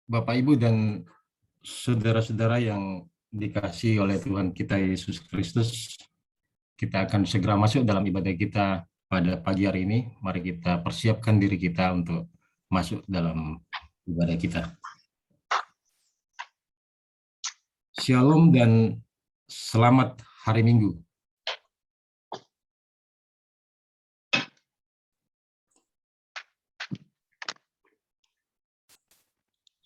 Bapak, Ibu, dan saudara-saudara yang dikasihi oleh Tuhan kita Yesus Kristus, kita akan segera masuk dalam ibadah kita pada pagi hari ini. Mari kita persiapkan diri kita untuk masuk dalam ibadah kita. Shalom dan selamat hari Minggu.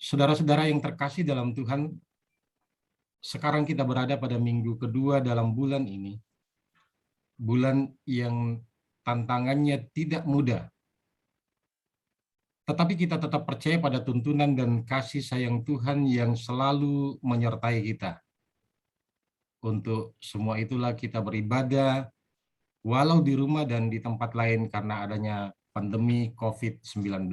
Saudara-saudara yang terkasih dalam Tuhan, sekarang kita berada pada minggu kedua dalam bulan ini. Bulan yang tantangannya tidak mudah. Tetapi kita tetap percaya pada tuntunan dan kasih sayang Tuhan yang selalu menyertai kita. Untuk semua itulah kita beribadah, walau di rumah dan di tempat lain karena adanya pandemi COVID-19.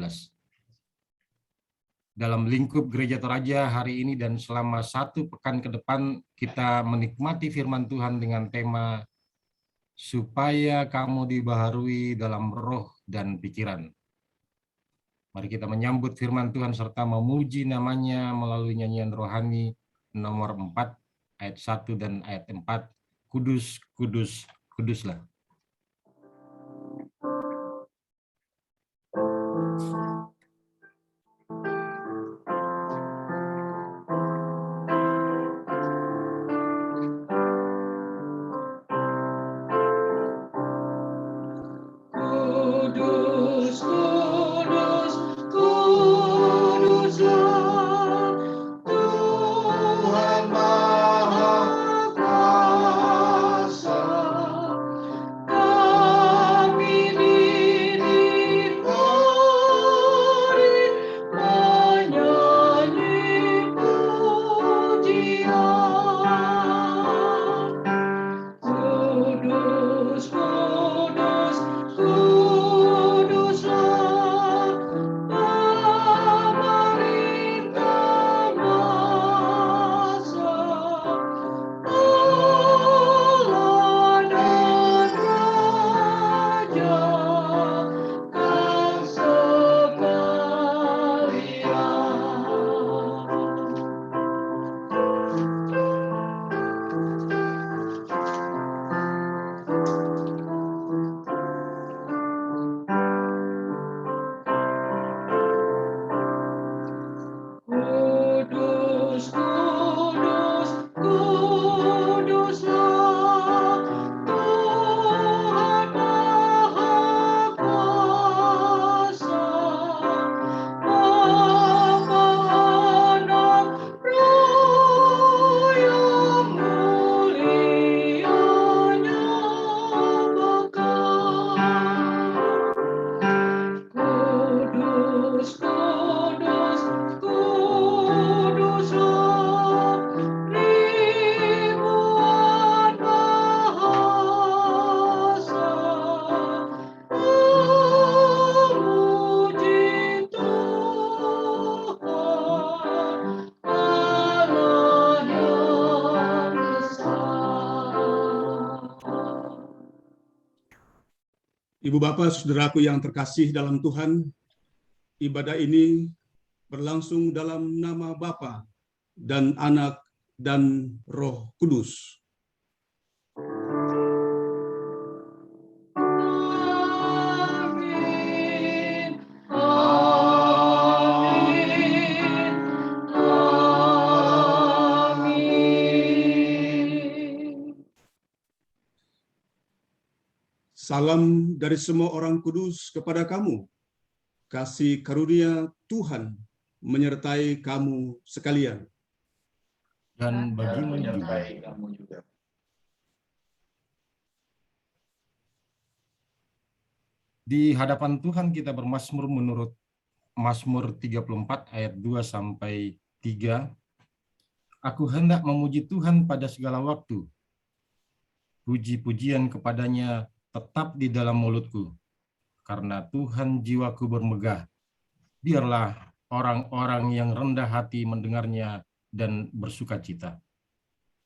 Dalam lingkup Gereja Toraja hari ini dan selama 1 pekan ke depan, kita menikmati firman Tuhan dengan tema supaya kamu dibaharui dalam roh dan pikiran. Mari kita menyambut firman Tuhan serta memuji namanya melalui nyanyian rohani nomor 4, ayat 1 dan ayat 4. Kudus, kudus, kuduslah. Ibu Bapak, saudaraku yang terkasih dalam Tuhan, ibadah ini berlangsung dalam nama Bapa dan Anak dan Roh Kudus. Amin. Amin. Amin. Salam dari semua orang kudus kepada kamu. Kasih karunia Tuhan menyertai kamu sekalian. Dan bagimu juga. menyertai kamu juga. Di hadapan Tuhan kita bermazmur menurut Mazmur 34 ayat 2 sampai 3. Aku hendak memuji Tuhan pada segala waktu. Puji-pujian kepadanya tetap di dalam mulutku. Karena Tuhan jiwaku bermegah. Biarlah orang-orang yang rendah hati mendengarnya dan bersuka cita.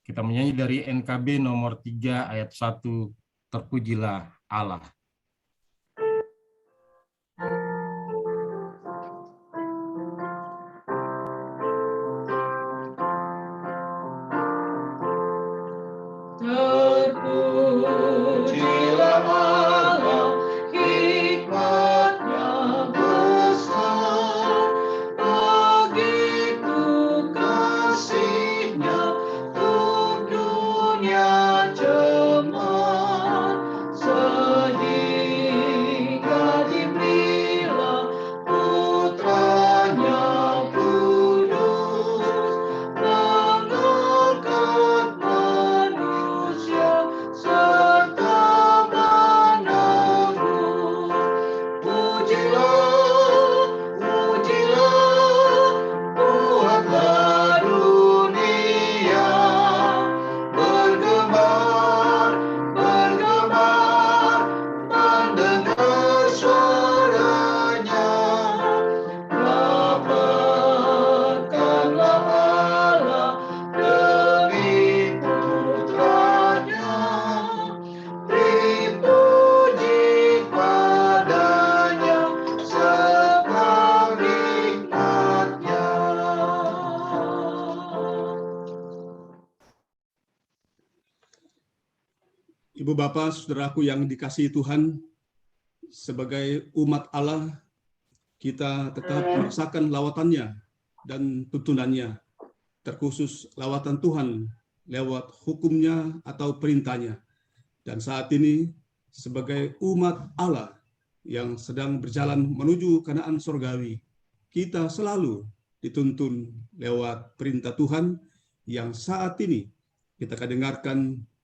Kita menyanyi dari NKB nomor 3 ayat 1. Terpujilah Allah. Ibu Bapak, saudaraku yang dikasihi Tuhan, sebagai umat Allah, kita tetap merasakan lawatannya dan tuntunannya, terkhusus lawatan Tuhan lewat hukumnya atau perintahnya. Dan saat ini, sebagai umat Allah yang sedang berjalan menuju Kanaan surgawi, kita selalu dituntun lewat perintah Tuhan yang saat ini kita akan dengarkan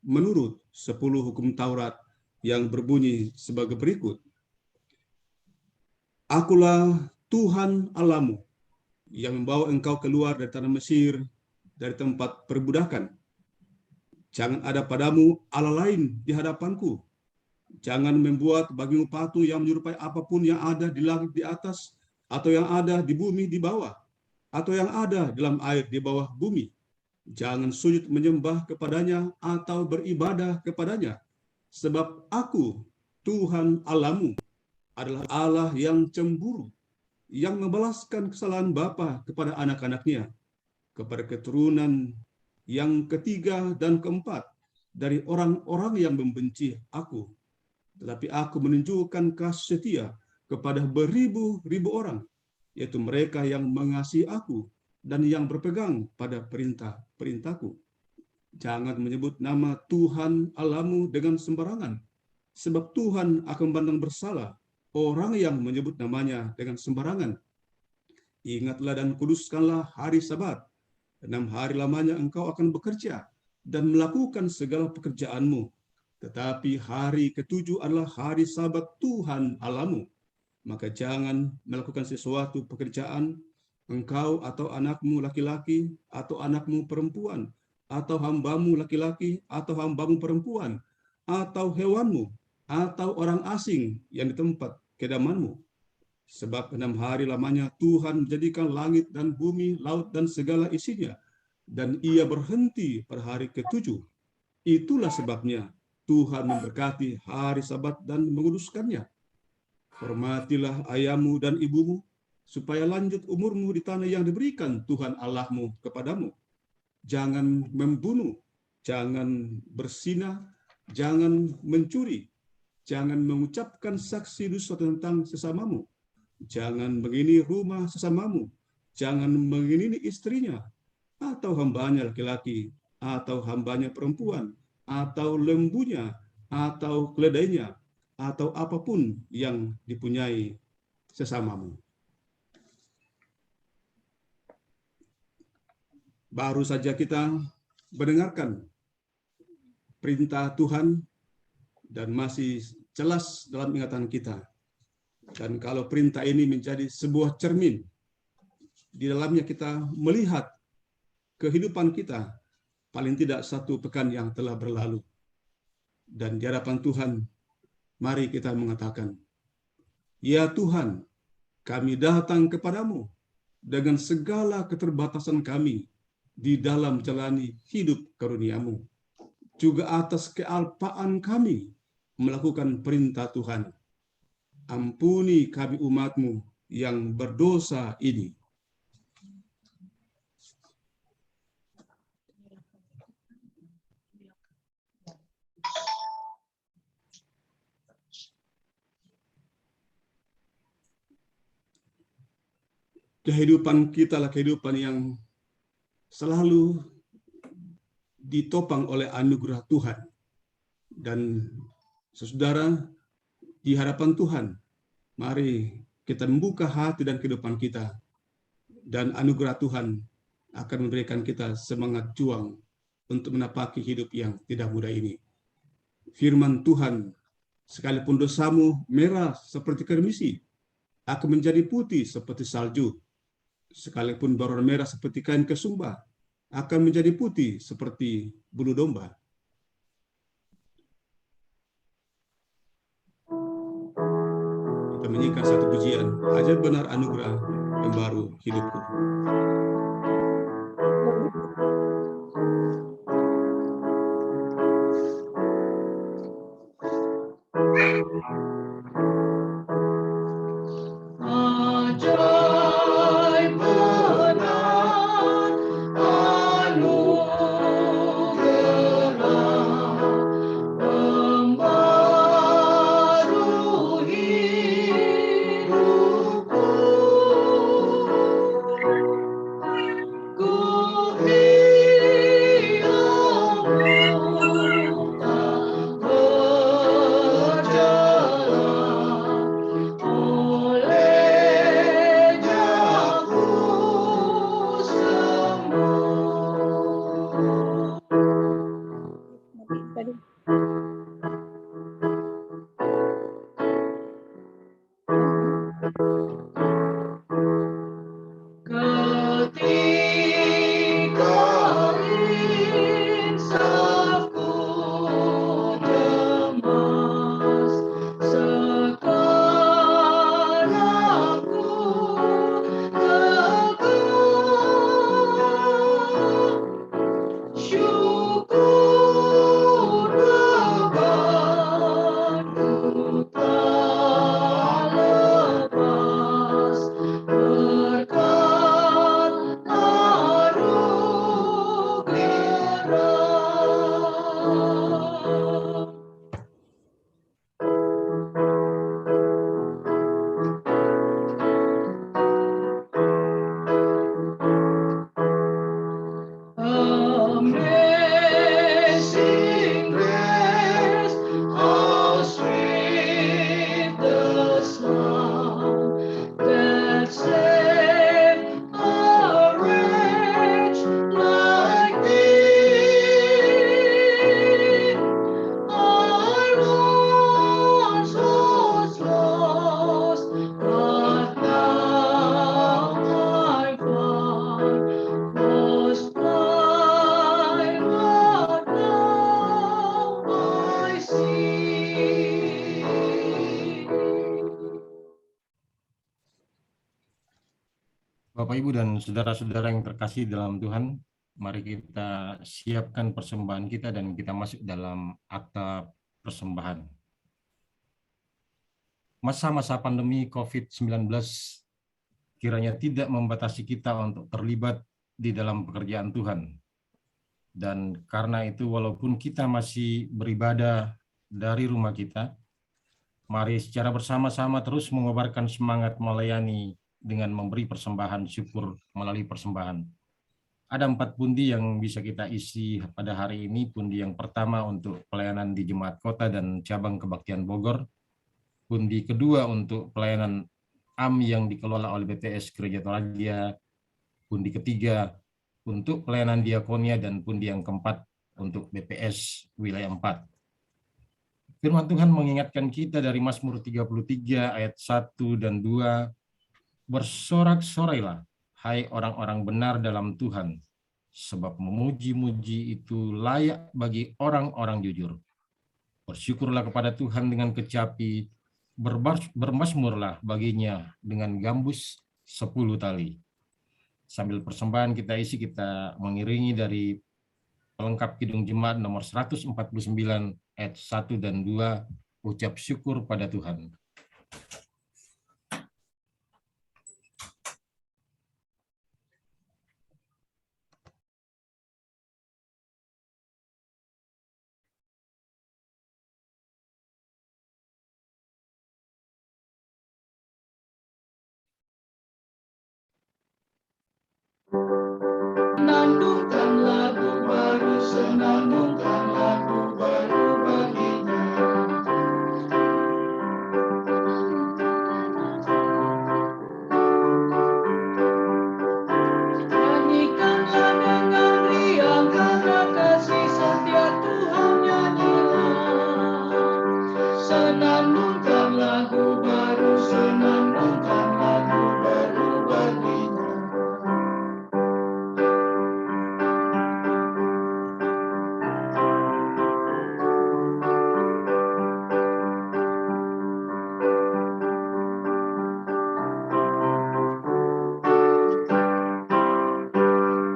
menurut 10 hukum Taurat yang berbunyi sebagai berikut. Akulah Tuhan Allahmu yang membawa engkau keluar dari tanah Mesir, dari tempat perbudakan. Jangan ada padamu Allah lain di hadapanku. Jangan membuat bagimu patung yang menyerupai apapun yang ada di langit di atas, atau yang ada di bumi di bawah, atau yang ada dalam air di bawah bumi. Jangan sujud menyembah kepadanya atau beribadah kepadanya. Sebab aku, Tuhan Allahmu, adalah Allah yang cemburu, yang membalaskan kesalahan bapa kepada anak-anaknya, kepada keturunan yang ketiga dan keempat dari orang-orang yang membenci aku. Tetapi aku menunjukkan kasih setia kepada beribu-ribu orang, yaitu mereka yang mengasihi aku dan yang berpegang pada perintah-perintahku. Jangan menyebut nama Tuhan Allahmu dengan sembarangan, sebab Tuhan akan memandang bersalah orang yang menyebut namanya dengan sembarangan. Ingatlah dan kuduskanlah hari Sabat. 6 hari lamanya engkau akan bekerja dan melakukan segala pekerjaanmu. Tetapi hari ke-7 adalah hari Sabat Tuhan Allahmu. Maka jangan melakukan sesuatu pekerjaan, engkau atau anakmu laki-laki, atau anakmu perempuan, atau hambamu laki-laki, atau hambamu perempuan, atau hewanmu, atau orang asing yang di tempat kedamanmu. Sebab 6 hari lamanya Tuhan menjadikan langit dan bumi, laut dan segala isinya, dan ia berhenti pada hari ke-7. Itulah sebabnya Tuhan memberkati hari Sabat dan menguduskannya. Hormatilah ayahmu dan ibumu, supaya lanjut umurmu di tanah yang diberikan Tuhan Allahmu kepadamu. Jangan membunuh, jangan berzina, jangan mencuri, jangan mengucapkan saksi dusta tentang sesamamu, jangan mengingini rumah sesamamu, jangan mengingini istrinya, atau hambanya laki-laki, atau hambanya perempuan, atau lembunya, atau keledainya, atau apapun yang dipunyai sesamamu. Baru saja kita mendengarkan perintah Tuhan dan masih jelas dalam ingatan kita. Dan kalau perintah ini menjadi sebuah cermin, di dalamnya kita melihat kehidupan kita, paling tidak 1 pekan yang telah berlalu. Dan di hadapan Tuhan, mari kita mengatakan, ya Tuhan, kami datang kepadamu dengan segala keterbatasan kami di dalam jalani hidup karunia-Mu, juga atas kealpaan kami melakukan perintah Tuhan. Ampuni kami umat-Mu yang berdosa ini. Kehidupan kita adalah kehidupan yang selalu ditopang oleh anugerah Tuhan. Dan saudara, di hadapan Tuhan, mari kita membuka hati dan kehidupan kita. Dan anugerah Tuhan akan memberikan kita semangat juang untuk menapaki hidup yang tidak mudah ini. Firman Tuhan, sekalipun dosamu merah seperti kermisi, akan menjadi putih seperti salju. Sekalipun berwarna merah seperti kain kesumba, akan menjadi putih seperti bulu domba. Kita menyanyikan satu pujian, ajaib benar anugerah yang baru hidupku. Ajaib benar anugerah Bapak, Ibu, dan saudara-saudara yang terkasih dalam Tuhan, mari kita siapkan persembahan kita dan kita masuk dalam akta persembahan. Masa-masa pandemi COVID-19 kiranya tidak membatasi kita untuk terlibat di dalam pekerjaan Tuhan. Dan karena itu, walaupun kita masih beribadah dari rumah kita, mari secara bersama-sama terus mengobarkan semangat melayani dengan memberi persembahan syukur melalui persembahan. Ada 4 pundi yang bisa kita isi pada hari ini. Pundi yang pertama untuk pelayanan di Jemaat Kota dan Cabang Kebaktian Bogor. Pundi kedua untuk pelayanan AM yang dikelola oleh BPS Gereja Toraja. Pundi ketiga untuk pelayanan diakonia, dan pundi yang keempat untuk BPS Wilayah 4. Firman Tuhan mengingatkan kita dari Mazmur 33 ayat 1 dan 2, bersorak-sorailah, hai orang-orang benar dalam Tuhan, sebab memuji-muji itu layak bagi orang-orang jujur. Bersyukurlah kepada Tuhan dengan kecapi, bermazmurlah baginya dengan gambus 10 tali. Sambil persembahan kita isi, kita mengiringi dari pelengkap Kidung Jemaat nomor 149 ayat 1 dan 2, ucap syukur pada Tuhan. Senandungkan lagu baru, senandungkan lagu baru baginya. Nyanyikanlah dengan riang karena kasih setia Tuhan, nyanyilah. Senandungkan lagu baru, senandungkan lagu baru baginya.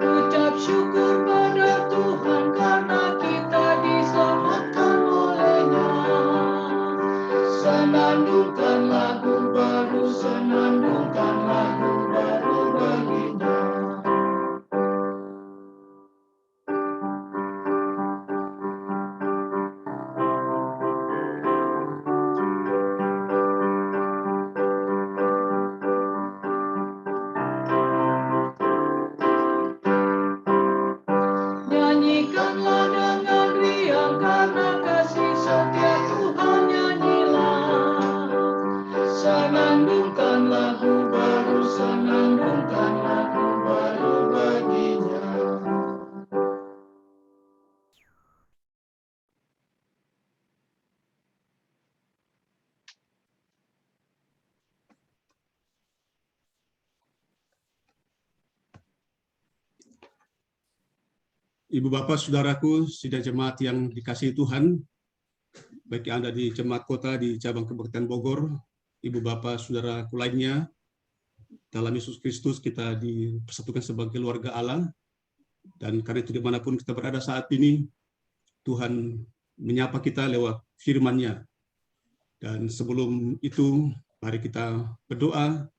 Ucap syukur pada Tuhan karena kita diselamatkan oleh-Nya. Senandungkan lagu baru, senandungkan lagu baru baginya. Nyanyikanlah dengan riang karena kasih setia Tuhan, nyanyilah. Senandungkan lagu baru, senandungkan lagu baru baginya. Ibu Bapak, Saudaraku, sidang jemaat yang dikasihi Tuhan, baik yang ada di Jemaat Kota di Cabang Kebaktian Bogor, Ibu Bapak, Saudaraku lainnya, dalam Yesus Kristus kita dipersatukan sebagai keluarga Allah, dan karena itu dimanapun kita berada saat ini, Tuhan menyapa kita lewat firman-Nya. Dan sebelum itu, mari kita berdoa,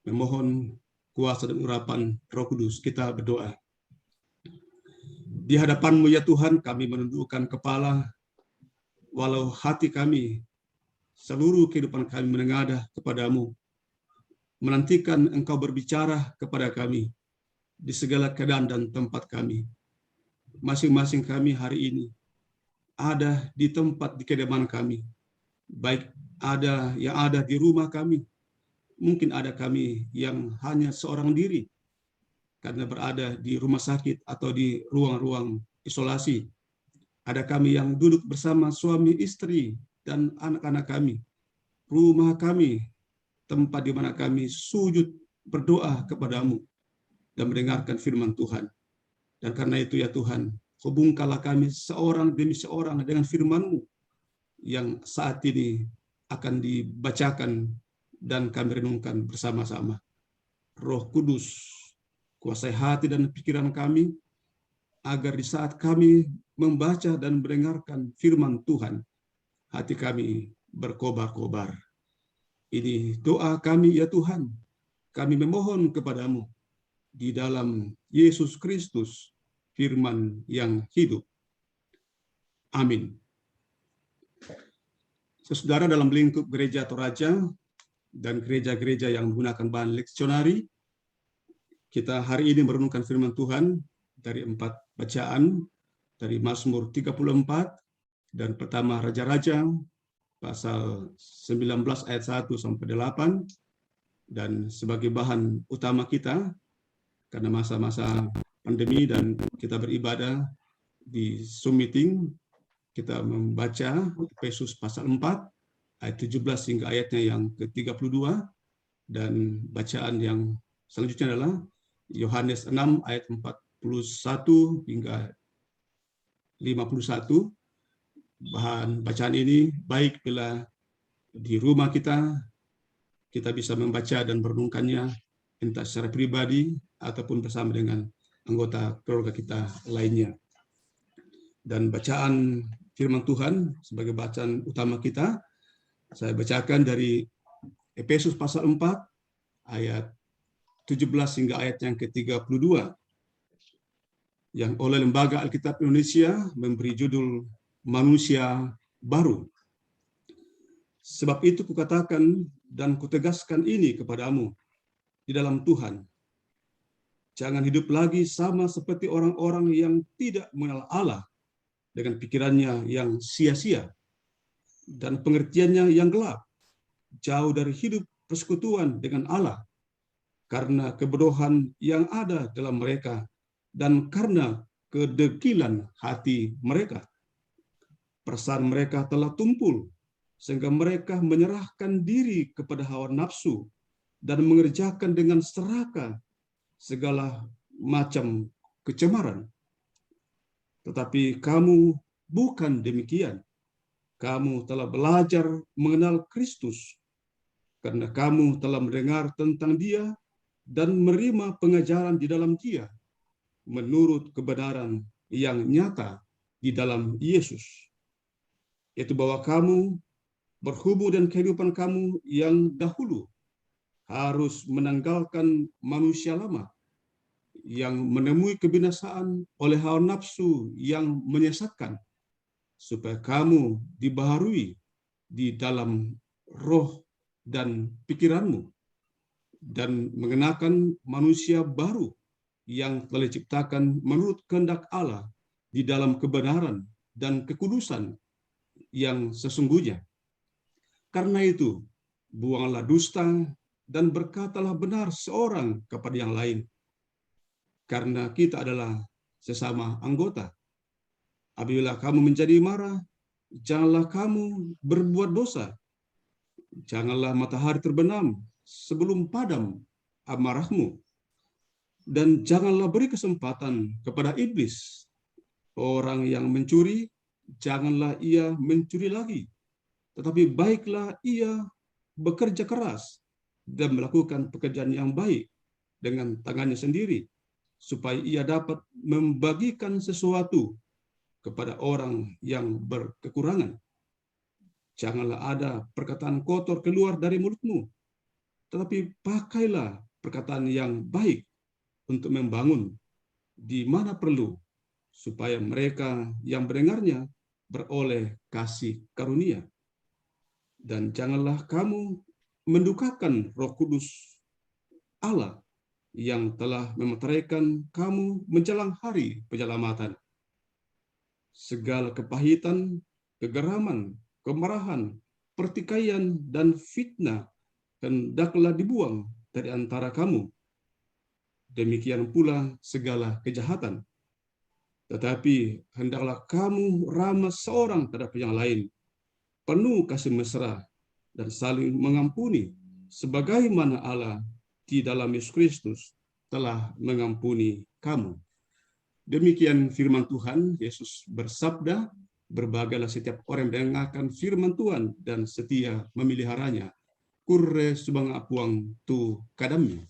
memohon kuasa dan urapan Roh Kudus. Kita berdoa. Di hadapan-Mu ya Tuhan, kami menundukkan kepala, walau hati kami, seluruh kehidupan kami menengadah kepada-Mu, menantikan Engkau berbicara kepada kami di segala keadaan dan tempat kami. Masing-masing kami hari ini ada di tempat di kediaman kami, baik ada yang ada di rumah kami, mungkin ada kami yang hanya seorang diri, karena berada di rumah sakit atau di ruang-ruang isolasi. Ada kami yang duduk bersama suami istri dan anak-anak kami. Rumah kami, tempat di mana kami sujud berdoa kepada-Mu dan mendengarkan firman Tuhan. Dan karena itu ya Tuhan, hubungkanlah kami seorang demi seorang dengan firman-Mu yang saat ini akan dibacakan dan kami renungkan bersama-sama. Roh Kudus, kuasai hati dan pikiran kami, agar di saat kami membaca dan mendengarkan firman Tuhan, hati kami berkobar-kobar. Ini doa kami ya Tuhan, kami memohon kepadamu di dalam Yesus Kristus, firman yang hidup. Amin. Saudara, dalam lingkup gereja Toraja dan gereja-gereja yang menggunakan bahan leksionari, kita hari ini merenungkan firman Tuhan dari 4 bacaan, dari Mazmur 34, dan pertama Raja-Raja, pasal 19 ayat 1 sampai 8, dan sebagai bahan utama kita, karena masa-masa pandemi dan kita beribadah di Zoom meeting, kita membaca Efesus pasal 4, ayat 17 hingga ayatnya yang ke-32, dan bacaan yang selanjutnya adalah Yohanes 6 ayat 41 hingga 51. Bahan bacaan ini baik bila di rumah kita bisa membaca dan merenungkannya entah secara pribadi ataupun bersama dengan anggota keluarga kita lainnya. Dan bacaan firman Tuhan sebagai bacaan utama kita, saya bacakan dari Efesus pasal 4 ayat 17 hingga ayat yang ke-32 yang oleh Lembaga Alkitab Indonesia memberi judul Manusia Baru. Sebab itu kukatakan dan kutegaskan ini kepadamu di dalam Tuhan. Jangan hidup lagi sama seperti orang-orang yang tidak mengenal Allah dengan pikirannya yang sia-sia dan pengertiannya yang gelap, jauh dari hidup persekutuan dengan Allah, karena kebodohan yang ada dalam mereka dan karena kedegilan hati mereka. Perasaan mereka telah tumpul, sehingga mereka menyerahkan diri kepada hawa nafsu dan mengerjakan dengan serakah segala macam kecemaran. Tetapi kamu bukan demikian. Kamu telah belajar mengenal Kristus, karena kamu telah mendengar tentang Dia dan menerima pengajaran di dalam Dia, menurut kebenaran yang nyata di dalam Yesus. Yaitu bahwa kamu berhubung dan kehidupan kamu yang dahulu harus menanggalkan manusia lama yang menemui kebinasaan oleh hawa nafsu yang menyesatkan, supaya kamu dibaharui di dalam roh dan pikiranmu, dan mengenakan manusia baru yang telah diciptakan menurut kehendak Allah di dalam kebenaran dan kekudusan yang sesungguhnya. Karena itu, buanglah dusta dan berkatalah benar seorang kepada yang lain, karena kita adalah sesama anggota. Apabila kamu menjadi marah, janganlah kamu berbuat dosa. Janganlah matahari terbenam sebelum padam amarahmu. Dan janganlah beri kesempatan kepada iblis. Orang yang mencuri, janganlah ia mencuri lagi. Tetapi baiklah ia bekerja keras dan melakukan pekerjaan yang baik dengan tangannya sendiri, supaya ia dapat membagikan sesuatu kepada orang yang berkekurangan. Janganlah ada perkataan kotor keluar dari mulutmu, tetapi pakailah perkataan yang baik untuk membangun di mana perlu, supaya mereka yang mendengarnya beroleh kasih karunia. Dan janganlah kamu mendukakan Roh Kudus Allah yang telah memeteraikan kamu menjelang hari penyelamatan. Segala kepahitan, kegeraman, kemarahan, pertikaian, dan fitnah hendaklah dibuang dari antara kamu. Demikian pula segala kejahatan. Tetapi hendaklah kamu ramah seorang terhadap yang lain, penuh kasih mesra, dan saling mengampuni, sebagaimana Allah di dalam Yesus Kristus telah mengampuni kamu. Demikian firman Tuhan. Yesus bersabda, berbahagialah setiap orang yang mendengarkan firman Tuhan dan setia memeliharanya. Kurre subang apuang tu kadami.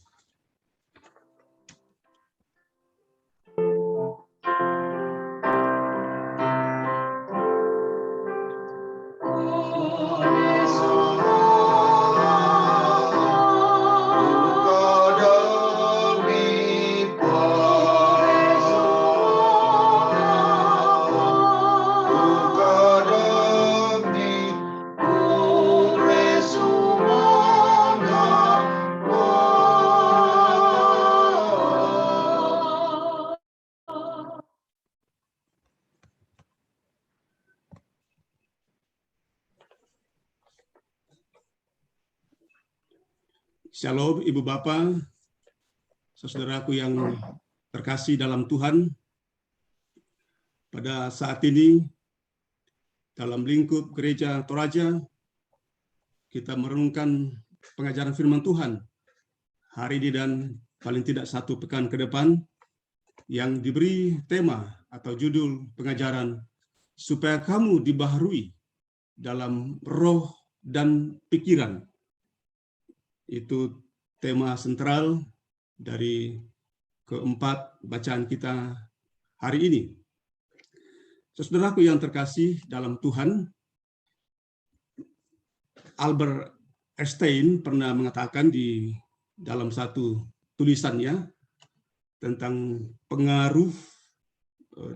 Shalom Ibu Bapak, saudaraku yang terkasih dalam Tuhan. Pada saat ini, dalam lingkup Gereja Toraja, kita merenungkan pengajaran firman Tuhan hari ini dan paling tidak satu pekan ke depan, yang diberi tema atau judul pengajaran supaya kamu dibaharui dalam roh dan pikiran. Itu tema sentral dari keempat bacaan kita hari ini. Saudaraku yang terkasih dalam Tuhan, Albert Einstein pernah mengatakan di dalam satu tulisannya tentang pengaruh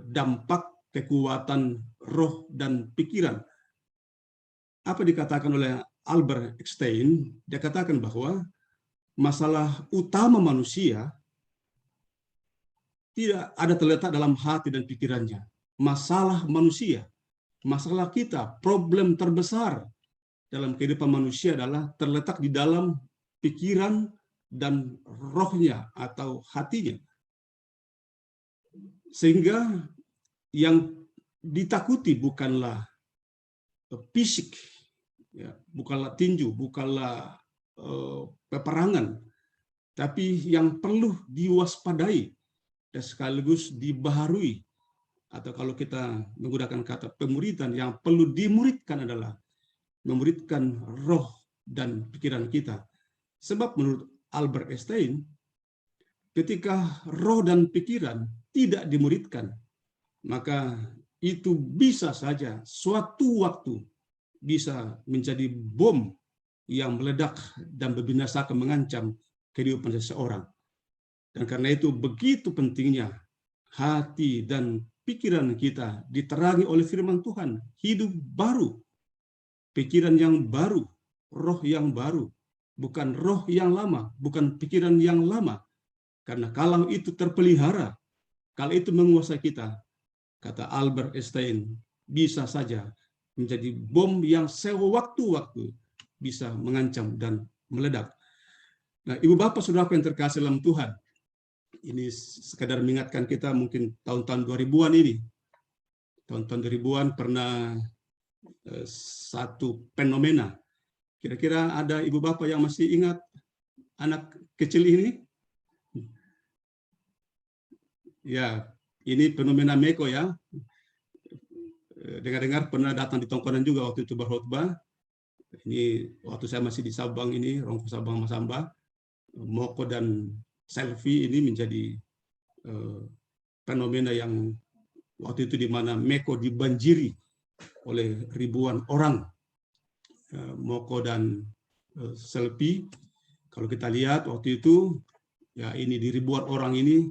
dampak kekuatan roh dan pikiran. Apa dikatakan oleh Albert Einstein? Dia katakan bahwa masalah utama manusia tidak ada terletak dalam hati dan pikirannya. Masalah manusia, masalah kita, problem terbesar dalam kehidupan manusia adalah terletak di dalam pikiran dan rohnya atau hatinya. Sehingga yang ditakuti bukanlah fisik, ya, bukanlah tinju, bukanlah peperangan, tapi yang perlu diwaspadai dan sekaligus dibaharui, atau kalau kita menggunakan kata pemuridan, yang perlu dimuridkan adalah memuridkan roh dan pikiran kita. Sebab menurut Albert Einstein, ketika roh dan pikiran tidak dimuridkan, maka itu bisa saja suatu waktu bisa menjadi bom yang meledak dan membinasakan, mengancam kehidupan seseorang. Dan karena itu begitu pentingnya hati dan pikiran kita diterangi oleh firman Tuhan, hidup baru, pikiran yang baru, roh yang baru, bukan roh yang lama, bukan pikiran yang lama. Karena kalau itu terpelihara, kalau itu menguasai kita, kata Albert Einstein, bisa saja menjadi bom yang sewaktu-waktu bisa mengancam dan meledak. Nah, Ibu Bapak Saudara yang terkasih dalam Tuhan, ini sekadar mengingatkan kita mungkin tahun-tahun 2000-an ini. Tahun-tahun 2000-an pernah satu fenomena. Kira-kira ada Ibu Bapak yang masih ingat anak kecil ini? Ya, ini fenomena Meko ya. Dengar-dengar pernah datang di Tongkonan juga waktu itu berkhotbah. Ini waktu saya masih di Sabang ini, Rongko Sabang Masamba, Moko dan selfie ini menjadi fenomena yang waktu itu di mana Meko dibanjiri oleh ribuan orang. Moko dan selfie, kalau kita lihat waktu itu, ya ini di ribuan orang ini,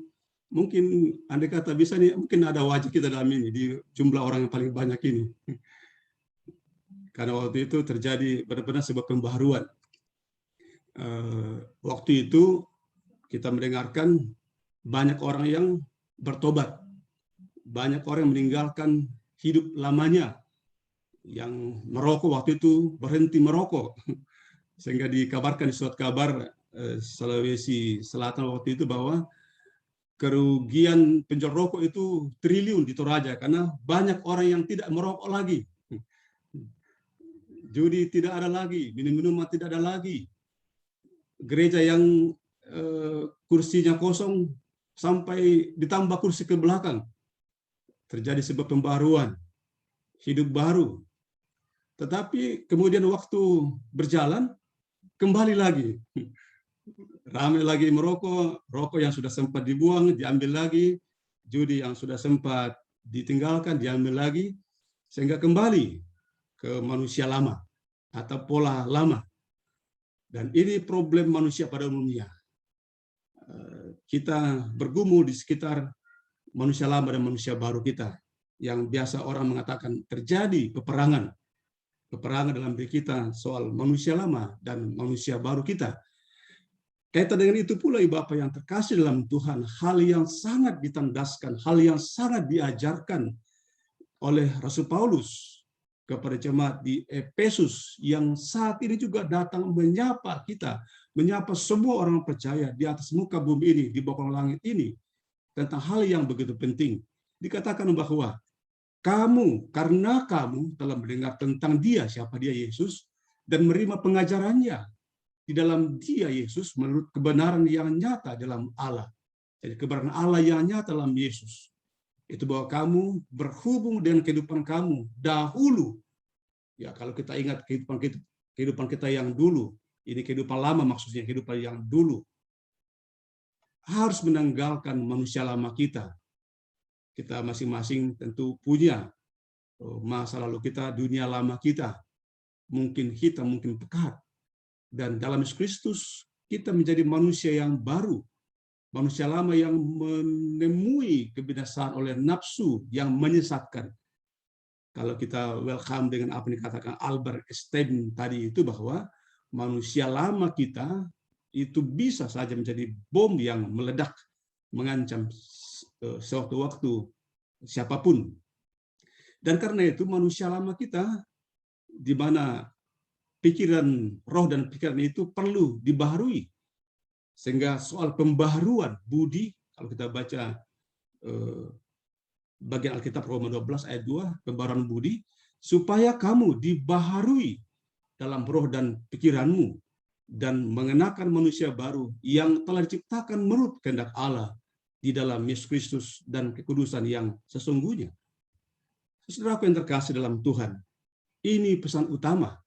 mungkin andai kata bisa nih, mungkin ada wajah kita dalam ini, di jumlah orang yang paling banyak ini. Karena waktu itu terjadi benar-benar sebuah pembaharuan. Waktu itu kita mendengarkan banyak orang yang bertobat, banyak orang yang meninggalkan hidup lamanya, yang merokok waktu itu berhenti merokok, sehingga dikabarkan di surat kabar Sulawesi Selatan waktu itu bahwa kerugian penjual rokok itu triliun di Toraja karena banyak orang yang tidak merokok lagi. Judi tidak ada lagi, minum-minuman tidak ada lagi. Gereja yang kursinya kosong sampai ditambah kursi ke belakang. Terjadi sebuah pembaruan, hidup baru. Tetapi kemudian waktu berjalan, kembali lagi. Ramai lagi merokok, rokok yang sudah sempat dibuang, diambil lagi. Judi yang sudah sempat ditinggalkan, diambil lagi. Sehingga kembali ke manusia lama atau pola lama. Dan ini problem manusia pada umumnya. Kita bergumul di sekitar manusia lama dan manusia baru kita. Yang biasa orang mengatakan terjadi peperangan. Peperangan dalam diri kita soal manusia lama dan manusia baru kita. Kaitan dengan itu pula, Ibu Bapak yang terkasih dalam Tuhan, hal yang sangat ditandaskan, hal yang sangat diajarkan oleh Rasul Paulus kepada jemaat di Efesus yang saat ini juga datang menyapa kita, menyapa semua orang percaya di atas muka bumi ini, di bawah langit ini, tentang hal yang begitu penting. Dikatakan bahwa karena kamu telah mendengar tentang dia, siapa dia, Yesus, dan menerima pengajarannya di dalam dia, Yesus, menurut kebenaran yang nyata dalam Allah. Jadi kebenaran Allah yang nyata dalam Yesus. Itu bahwa kamu berhubung dengan kehidupan kamu dahulu. Ya, kalau kita ingat kehidupan kita yang dulu, ini kehidupan lama maksudnya, kehidupan yang dulu. Harus menanggalkan manusia lama kita. Kita masing-masing tentu punya masa lalu kita, dunia lama kita. Mungkin hitam, mungkin pekat. Dan dalam Yesus Kristus, kita menjadi manusia yang baru. Manusia lama yang menemui kebinasaan oleh nafsu yang menyesatkan. Kalau kita welcome dengan apa yang dikatakan Albert Einstein tadi itu, bahwa manusia lama kita itu bisa saja menjadi bom yang meledak, mengancam sewaktu-waktu siapapun. Dan karena itu manusia lama kita, di mana pikiran, roh dan pikiran itu perlu dibaharui. Sehingga soal pembaharuan budi, kalau kita baca bagian Alkitab Roma 12 ayat 2, pembaharuan budi, supaya kamu dibaharui dalam roh dan pikiranmu, dan mengenakan manusia baru yang telah diciptakan menurut kehendak Allah di dalam Yesus Kristus dan kekudusan yang sesungguhnya. Saudaraku yang terkasih dalam Tuhan, ini pesan utama,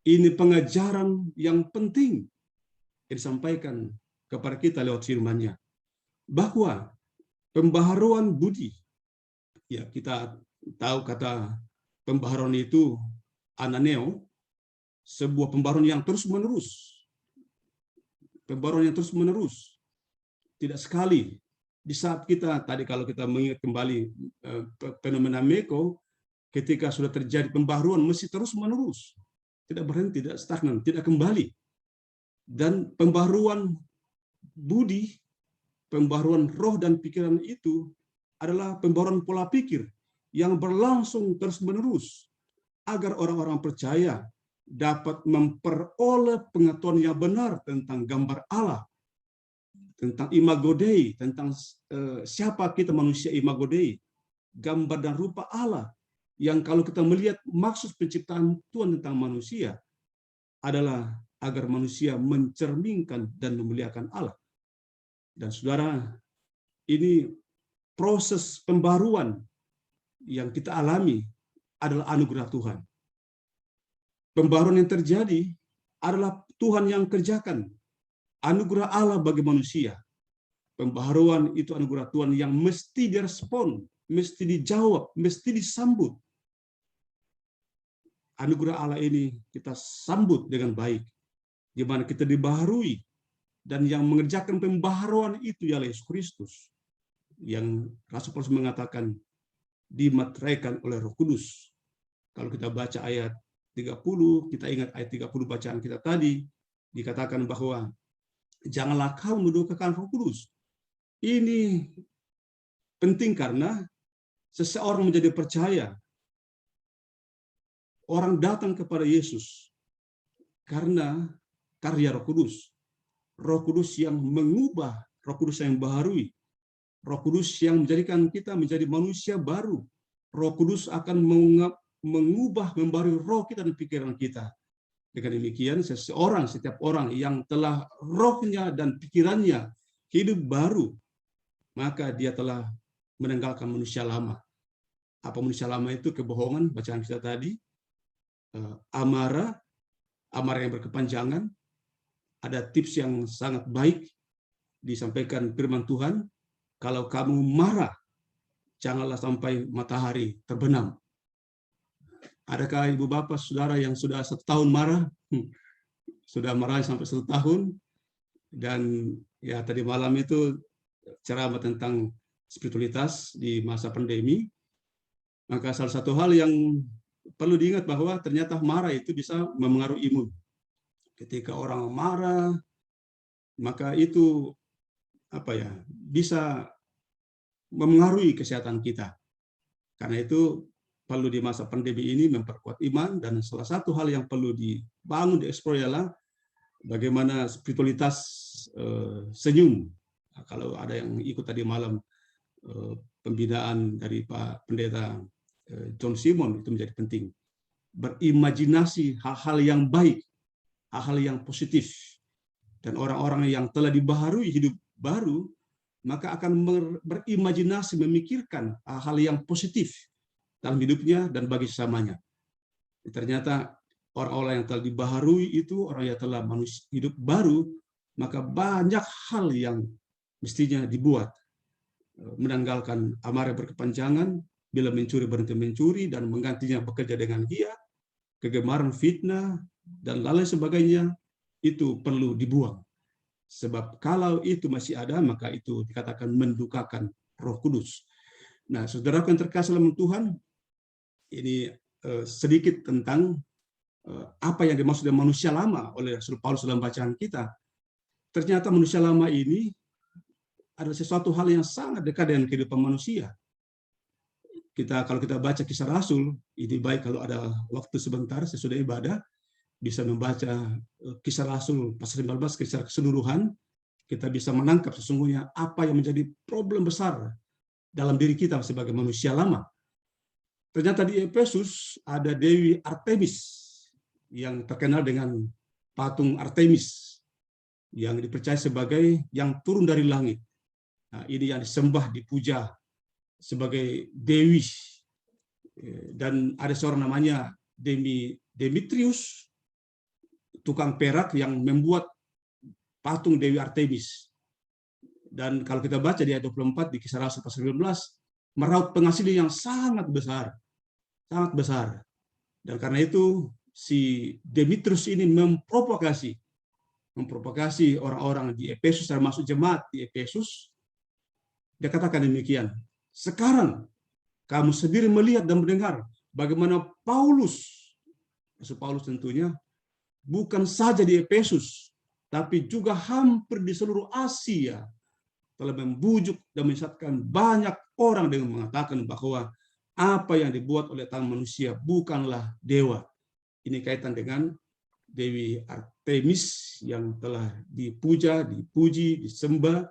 ini pengajaran yang penting yang disampaikan kepada kita lewat firman-Nya, bahwa pembaharuan budi, ya kita tahu kata pembaharuan itu ananeo, sebuah pembaharuan yang terus-menerus. Pembaharuan yang terus-menerus. Tidak sekali di saat kita, tadi kalau kita mengingat kembali fenomena Meko, ketika sudah terjadi pembaharuan mesti terus-menerus. Tidak berhenti, tidak stagnan, tidak kembali. Dan pembaharuan budi, pembaharuan roh dan pikiran itu adalah pembaharuan pola pikir yang berlangsung terus-menerus agar orang-orang percaya dapat memperoleh pengetahuan yang benar tentang gambar Allah, tentang imago Dei, tentang siapa kita manusia imago Dei, gambar dan rupa Allah, yang kalau kita melihat maksud penciptaan Tuhan tentang manusia adalah agar manusia mencerminkan dan memuliakan Allah. Dan saudara, ini proses pembaruan yang kita alami adalah anugerah Tuhan. Pembaruan yang terjadi adalah Tuhan yang kerjakan. Anugerah Allah bagi manusia. Pembaharuan itu anugerah Tuhan yang mesti direspon, mesti dijawab, mesti disambut. Anugerah Allah ini kita sambut dengan baik, di mana kita dibaharui, dan yang mengerjakan pembaharuan itu ialah Yesus Kristus, yang Rasul Paulus mengatakan dimateraikan oleh Roh Kudus. Kalau kita baca ayat 30, kita ingat ayat 30 bacaan kita tadi, dikatakan bahwa janganlah kau mendukakan Roh Kudus. Ini penting karena seseorang menjadi percaya, orang datang kepada Yesus karena karya Roh Kudus. Roh Kudus yang mengubah, Roh Kudus yang baharui, Roh Kudus yang menjadikan kita menjadi manusia baru. Roh Kudus akan mengubah, membaharui roh kita dan pikiran kita. Dengan demikian, setiap orang yang telah rohnya dan pikirannya hidup baru, maka dia telah meninggalkan manusia lama. Apa manusia lama itu? Kebohongan, bacaan kita tadi, amarah yang berkepanjangan. Ada tips yang sangat baik disampaikan firman Tuhan, kalau kamu marah, janganlah sampai matahari terbenam. Adakah ibu bapak saudara yang sudah 1 tahun marah? Sudah marah sampai 1 tahun? Dan ya tadi malam itu ceramah tentang spiritualitas di masa pandemi. Maka salah satu hal yang perlu diingat bahwa ternyata marah itu bisa memengaruhi imun. Ketika orang marah, maka itu bisa memengaruhi kesehatan kita. Karena itu perlu di masa pandemi ini memperkuat iman, dan salah satu hal yang perlu dibangun, dieksplor ialah bagaimana spiritualitas senyum. Nah, kalau ada yang ikut tadi malam pembinaan dari Pak Pendeta John Simon, itu menjadi penting. Berimajinasi hal-hal yang baik, hal-hal yang positif. Dan orang-orang yang telah dibaharui hidup baru, maka akan berimajinasi, memikirkan hal-hal yang positif dalam hidupnya dan bagi sesamanya. Ternyata orang-orang yang telah dibaharui itu, orang yang telah hidup baru, maka banyak hal yang mestinya dibuat. Menanggalkan amarah berkepanjangan, bila mencuri berhenti mencuri, dan menggantinya bekerja dengan giat, kegemaran fitnah, dan lain sebagainya, itu perlu dibuang. Sebab kalau itu masih ada, maka itu dikatakan mendukakan Roh Kudus. Nah, saudaraku yang terkasih dalam Tuhan, ini sedikit tentang apa yang dimaksud dengan manusia lama oleh Rasul Paulus dalam bacaan kita. Ternyata manusia lama ini adalah sesuatu hal yang sangat dekat dengan kehidupan manusia. Kalau kita baca Kisah Rasul, ini baik kalau ada waktu sebentar sesudah ibadah, bisa membaca Kisah Rasul pasal 15 secara keseluruhan, kita bisa menangkap sesungguhnya apa yang menjadi problem besar dalam diri kita sebagai manusia lama. Ternyata di Efesus ada Dewi Artemis yang terkenal dengan patung Artemis yang dipercaya sebagai yang turun dari langit. Nah, ini yang disembah, dipuja sebagai dewi. Dan ada seorang namanya Demetrius, tukang perak, yang membuat patung Dewi Artemis. Dan kalau kita baca di ayat 24 di Kisah Rasul pasal 19, meraup penghasilan yang sangat besar. Sangat besar. Dan karena itu si Demetrius ini memprovokasi orang-orang di Efesus, termasuk jemaat di Efesus. Dia katakan demikian, sekarang kamu sendiri melihat dan mendengar bagaimana Paulus tentunya, bukan saja di Efesus, tapi juga hampir di seluruh Asia, telah membujuk dan menyesatkan banyak orang dengan mengatakan bahwa apa yang dibuat oleh tangan manusia bukanlah dewa. Ini kaitan dengan Dewi Artemis yang telah dipuja, dipuji, disembah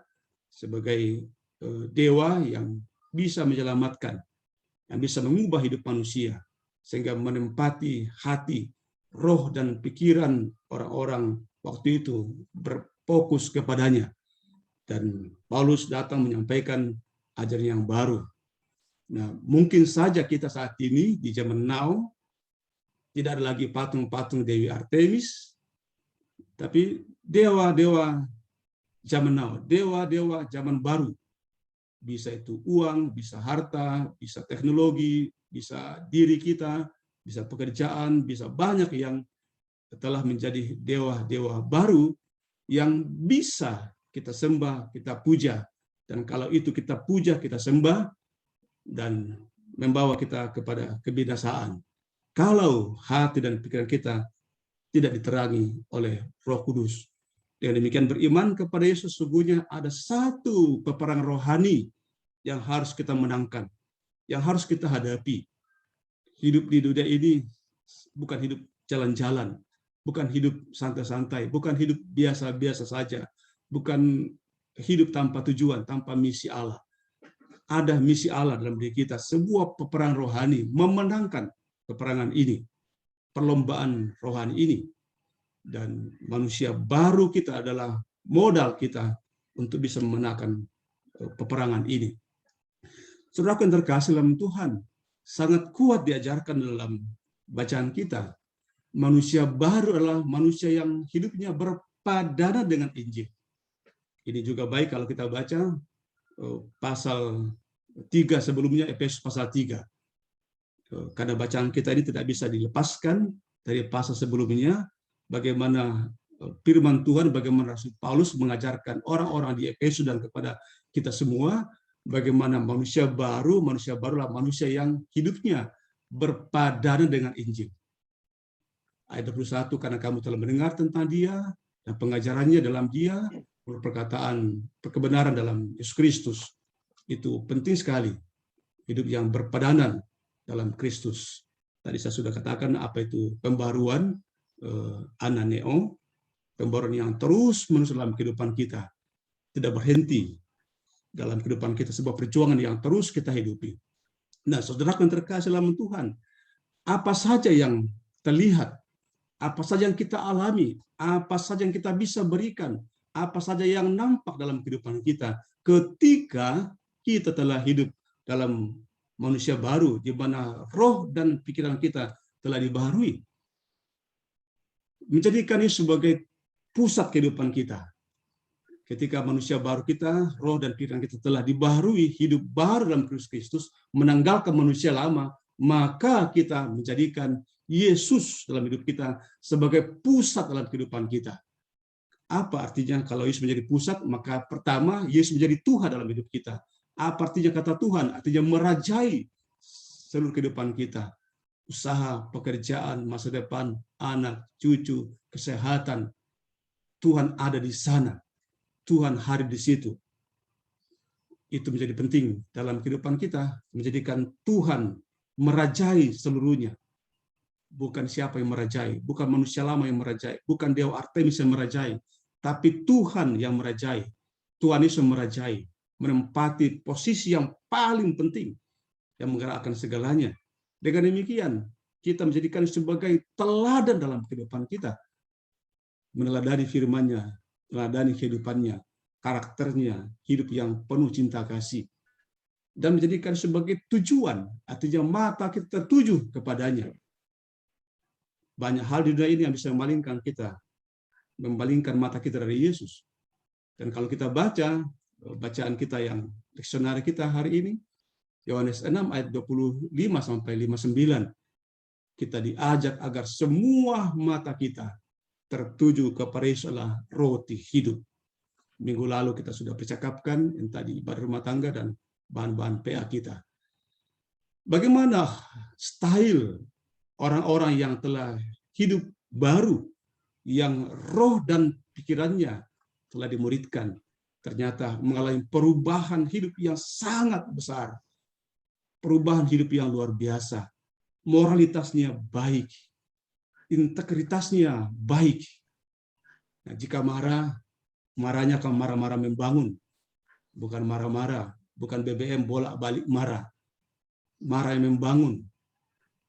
sebagai dewa yang bisa menyelamatkan, yang bisa mengubah hidup manusia, sehingga menempati hati, roh, dan pikiran orang-orang waktu itu berfokus kepadanya. Dan Paulus datang menyampaikan ajaran yang baru. Nah, mungkin saja kita saat ini di zaman now tidak ada lagi patung-patung Dewi Artemis, tapi dewa-dewa zaman now, dewa-dewa zaman baru. Bisa itu uang, bisa harta, bisa teknologi, bisa diri kita, bisa pekerjaan, bisa banyak yang telah menjadi dewa-dewa baru yang bisa kita sembah, kita puja. Dan kalau itu kita puja, kita sembah, dan membawa kita kepada kebinasaan. Kalau hati dan pikiran kita tidak diterangi oleh Roh Kudus. Dengan demikian beriman kepada Yesus, sesungguhnya ada satu peperangan rohani yang harus kita menangkan, yang harus kita hadapi. Hidup di dunia ini bukan hidup jalan-jalan, bukan hidup santai-santai, bukan hidup biasa-biasa saja, bukan hidup tanpa tujuan, tanpa misi Allah. Ada misi Allah dalam diri kita, sebuah peperangan rohani, memenangkan peperangan ini, perlombaan rohani ini. Dan manusia baru kita adalah modal kita untuk bisa memenangkan peperangan ini. Saudara yang terkasih dalam Tuhan, sangat kuat diajarkan dalam bacaan kita. Manusia baru adalah manusia yang hidupnya berpadanan dengan Injil. Ini juga baik kalau kita baca pasal 3 sebelumnya, Efesus pasal 3. Karena bacaan kita ini tidak bisa dilepaskan dari pasal sebelumnya, bagaimana firman Tuhan, bagaimana Rasul Paulus mengajarkan orang-orang di Efesus dan kepada kita semua, bagaimana manusia barulah manusia yang hidupnya berpadanan dengan Injil. Ayat 21, karena kamu telah mendengar tentang dia dan pengajarannya dalam dia, perkataan kebenaran dalam Yesus Kristus. Itu penting sekali, hidup yang berpadanan dalam Kristus. Tadi saya sudah katakan apa itu pembaruan, ananeo, pembaruan yang terus-menerus dalam kehidupan kita, tidak berhenti dalam kehidupan kita, sebuah perjuangan yang terus kita hidupi. Nah, saudara yang terkasih dalam Tuhan, apa saja yang terlihat, apa saja yang kita alami, apa saja yang kita bisa berikan, apa saja yang nampak dalam kehidupan kita ketika kita telah hidup dalam manusia baru, di mana roh dan pikiran kita telah dibaharui, menjadikan ini sebagai pusat kehidupan kita. Ketika manusia baru kita, roh dan pikiran kita telah dibaharui, hidup baru dalam Kristus, menanggalkan manusia lama, maka kita menjadikan Yesus dalam hidup kita sebagai pusat dalam kehidupan kita. Apa artinya kalau Yesus menjadi pusat? Maka pertama, Yesus menjadi Tuhan dalam hidup kita. Apa artinya kata Tuhan? Artinya merajai seluruh kehidupan kita. Usaha, pekerjaan, masa depan, anak, cucu, kesehatan. Tuhan ada di sana. Tuhan hadir di situ. Itu menjadi penting dalam kehidupan kita, menjadikan Tuhan merajai seluruhnya. Bukan siapa yang merajai, bukan manusia lama yang merajai, bukan Dewa Artemis yang merajai, tapi Tuhan yang merajai. Tuhan Yesus merajai, menempati posisi yang paling penting, yang menggerakkan segalanya. Dengan demikian, kita menjadikan sebagai teladan dalam kehidupan kita. Meneladani firman-Nya, meneladani kehidupannya, karakternya, hidup yang penuh cinta kasih. Dan menjadikan sebagai tujuan, artinya mata kita tertuju kepadanya. Banyak hal di dunia ini yang bisa memalingkan mata kita dari Yesus. Dan kalau kita baca, bacaan kita yang diksionari kita hari ini, Yohanes 6 ayat 25 sampai 59, kita diajak agar semua mata kita tertuju kepada Yesus adalah roti hidup. Minggu lalu kita sudah percakapkan yang tadi ibadah rumah tangga dan bahan-bahan PA kita. Bagaimana style orang-orang yang telah hidup baru, yang roh dan pikirannya telah dimuridkan, ternyata mengalami perubahan hidup yang sangat besar, perubahan hidup yang luar biasa, moralitasnya baik, integritasnya baik. Nah, jika marahnya akan marah-marah membangun, bukan marah-marah, bukan BBM bolak-balik marah, marah yang membangun.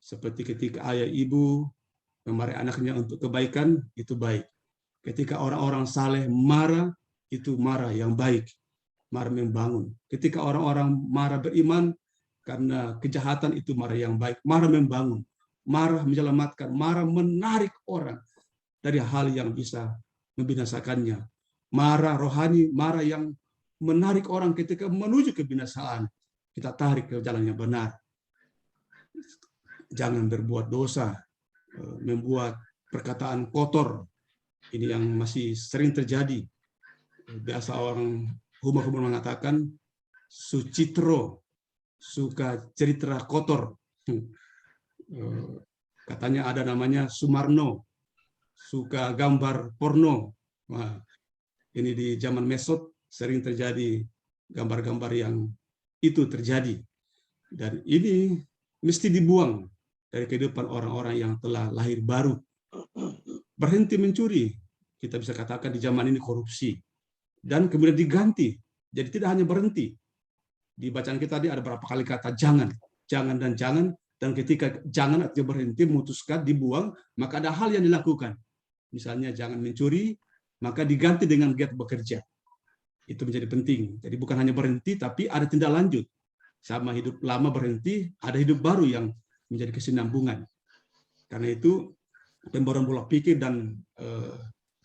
Seperti ketika ayah ibu memarahi anaknya untuk kebaikan, itu baik. Ketika orang-orang saleh marah, itu marah yang baik, marah membangun. Ketika orang-orang marah beriman karena kejahatan, itu marah yang baik, marah membangun, marah menyelamatkan, marah menarik orang dari hal yang bisa membinasakannya. Marah rohani, marah yang menarik orang ketika menuju kebinasaan, kita tarik ke jalan yang benar. Jangan berbuat dosa, membuat perkataan kotor. Ini yang masih sering terjadi. Biasa orang humor-humor mengatakan sucitro, suka cerita kotor. Katanya ada namanya Sumarno, suka gambar porno. Nah, ini di zaman mesot sering terjadi gambar-gambar yang itu terjadi. Dan ini mesti dibuang dari kehidupan orang-orang yang telah lahir baru. Berhenti mencuri. Kita bisa katakan di zaman ini korupsi. Dan kemudian diganti. Jadi tidak hanya berhenti. Di bacaan kita tadi ada berapa kali kata jangan. Jangan dan jangan. Dan ketika jangan artinya berhenti, memutuskan, dibuang, maka ada hal yang dilakukan. Misalnya jangan mencuri, maka diganti dengan giat bekerja. Itu menjadi penting. Jadi bukan hanya berhenti, tapi ada tindak lanjut. Sama hidup lama berhenti, ada hidup baru yang menjadi kesinambungan. Karena itu pembaruan pola pikir dan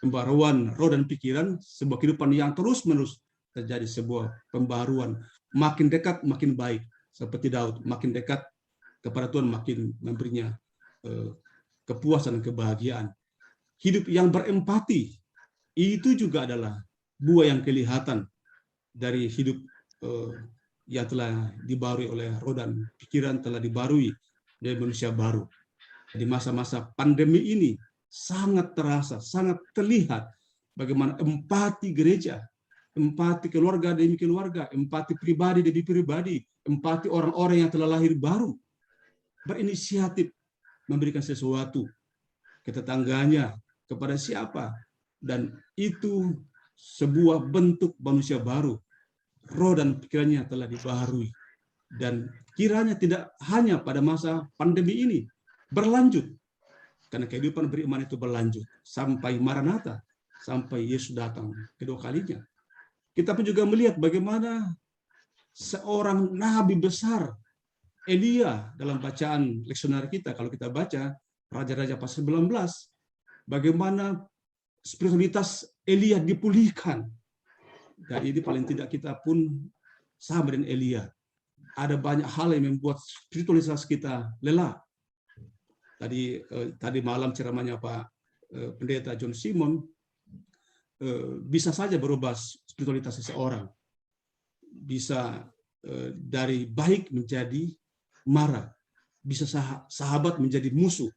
pembaruan roh dan pikiran, sebuah kehidupan yang terus-menerus terjadi, sebuah pembaruan. Makin dekat, makin baik. Seperti Daud, makin dekat kepada Tuhan, makin memberinya kepuasan dan kebahagiaan. Hidup yang berempati, itu juga adalah buah yang kelihatan dari hidup yang telah dibarui oleh roh dan pikiran, telah dibarui dari manusia baru. Di masa-masa pandemi ini sangat terasa, sangat terlihat bagaimana empati gereja, empati keluarga demi keluarga, empati pribadi demi pribadi, empati orang-orang yang telah lahir baru. berinisiatif memberikan sesuatu ke tetangganya, kepada siapa. Dan itu sebuah bentuk manusia baru. Roh dan pikirannya telah dibaharui. Dan kiranya tidak hanya pada masa pandemi ini, berlanjut. Karena kehidupan beriman itu berlanjut sampai Maranatha, sampai Yesus datang kedua kalinya. Kita pun juga melihat bagaimana seorang nabi besar, Elia, dalam bacaan leksioner kita, kalau kita baca Raja-Raja pasal 19, bagaimana spiritualitas Elia dipulihkan. Dan ini paling tidak kita pun sama dengan Elia. Ada banyak hal yang membuat spiritualitas kita lelah. Tadi malam ceramahnya Pak Pendeta John Simon, bisa saja berubah spiritualitas seseorang. Bisa dari baik menjadi marah. Bisa sahabat menjadi musuh.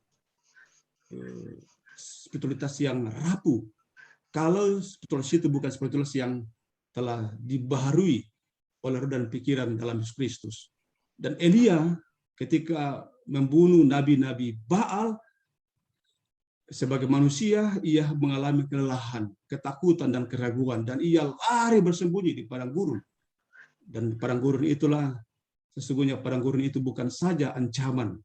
Spiritualitas yang rapuh. Kalau spiritualitas itu bukan spiritualitas yang telah dibaharui oleh roh dan pikiran dalam Yesus Kristus. Dan Elia ketika membunuh nabi-nabi Baal, sebagai manusia ia mengalami kelelahan, ketakutan dan keraguan, dan ia lari bersembunyi di padang gurun. Dan padang gurun itulah, sesungguhnya padang gurun itu bukan saja ancaman,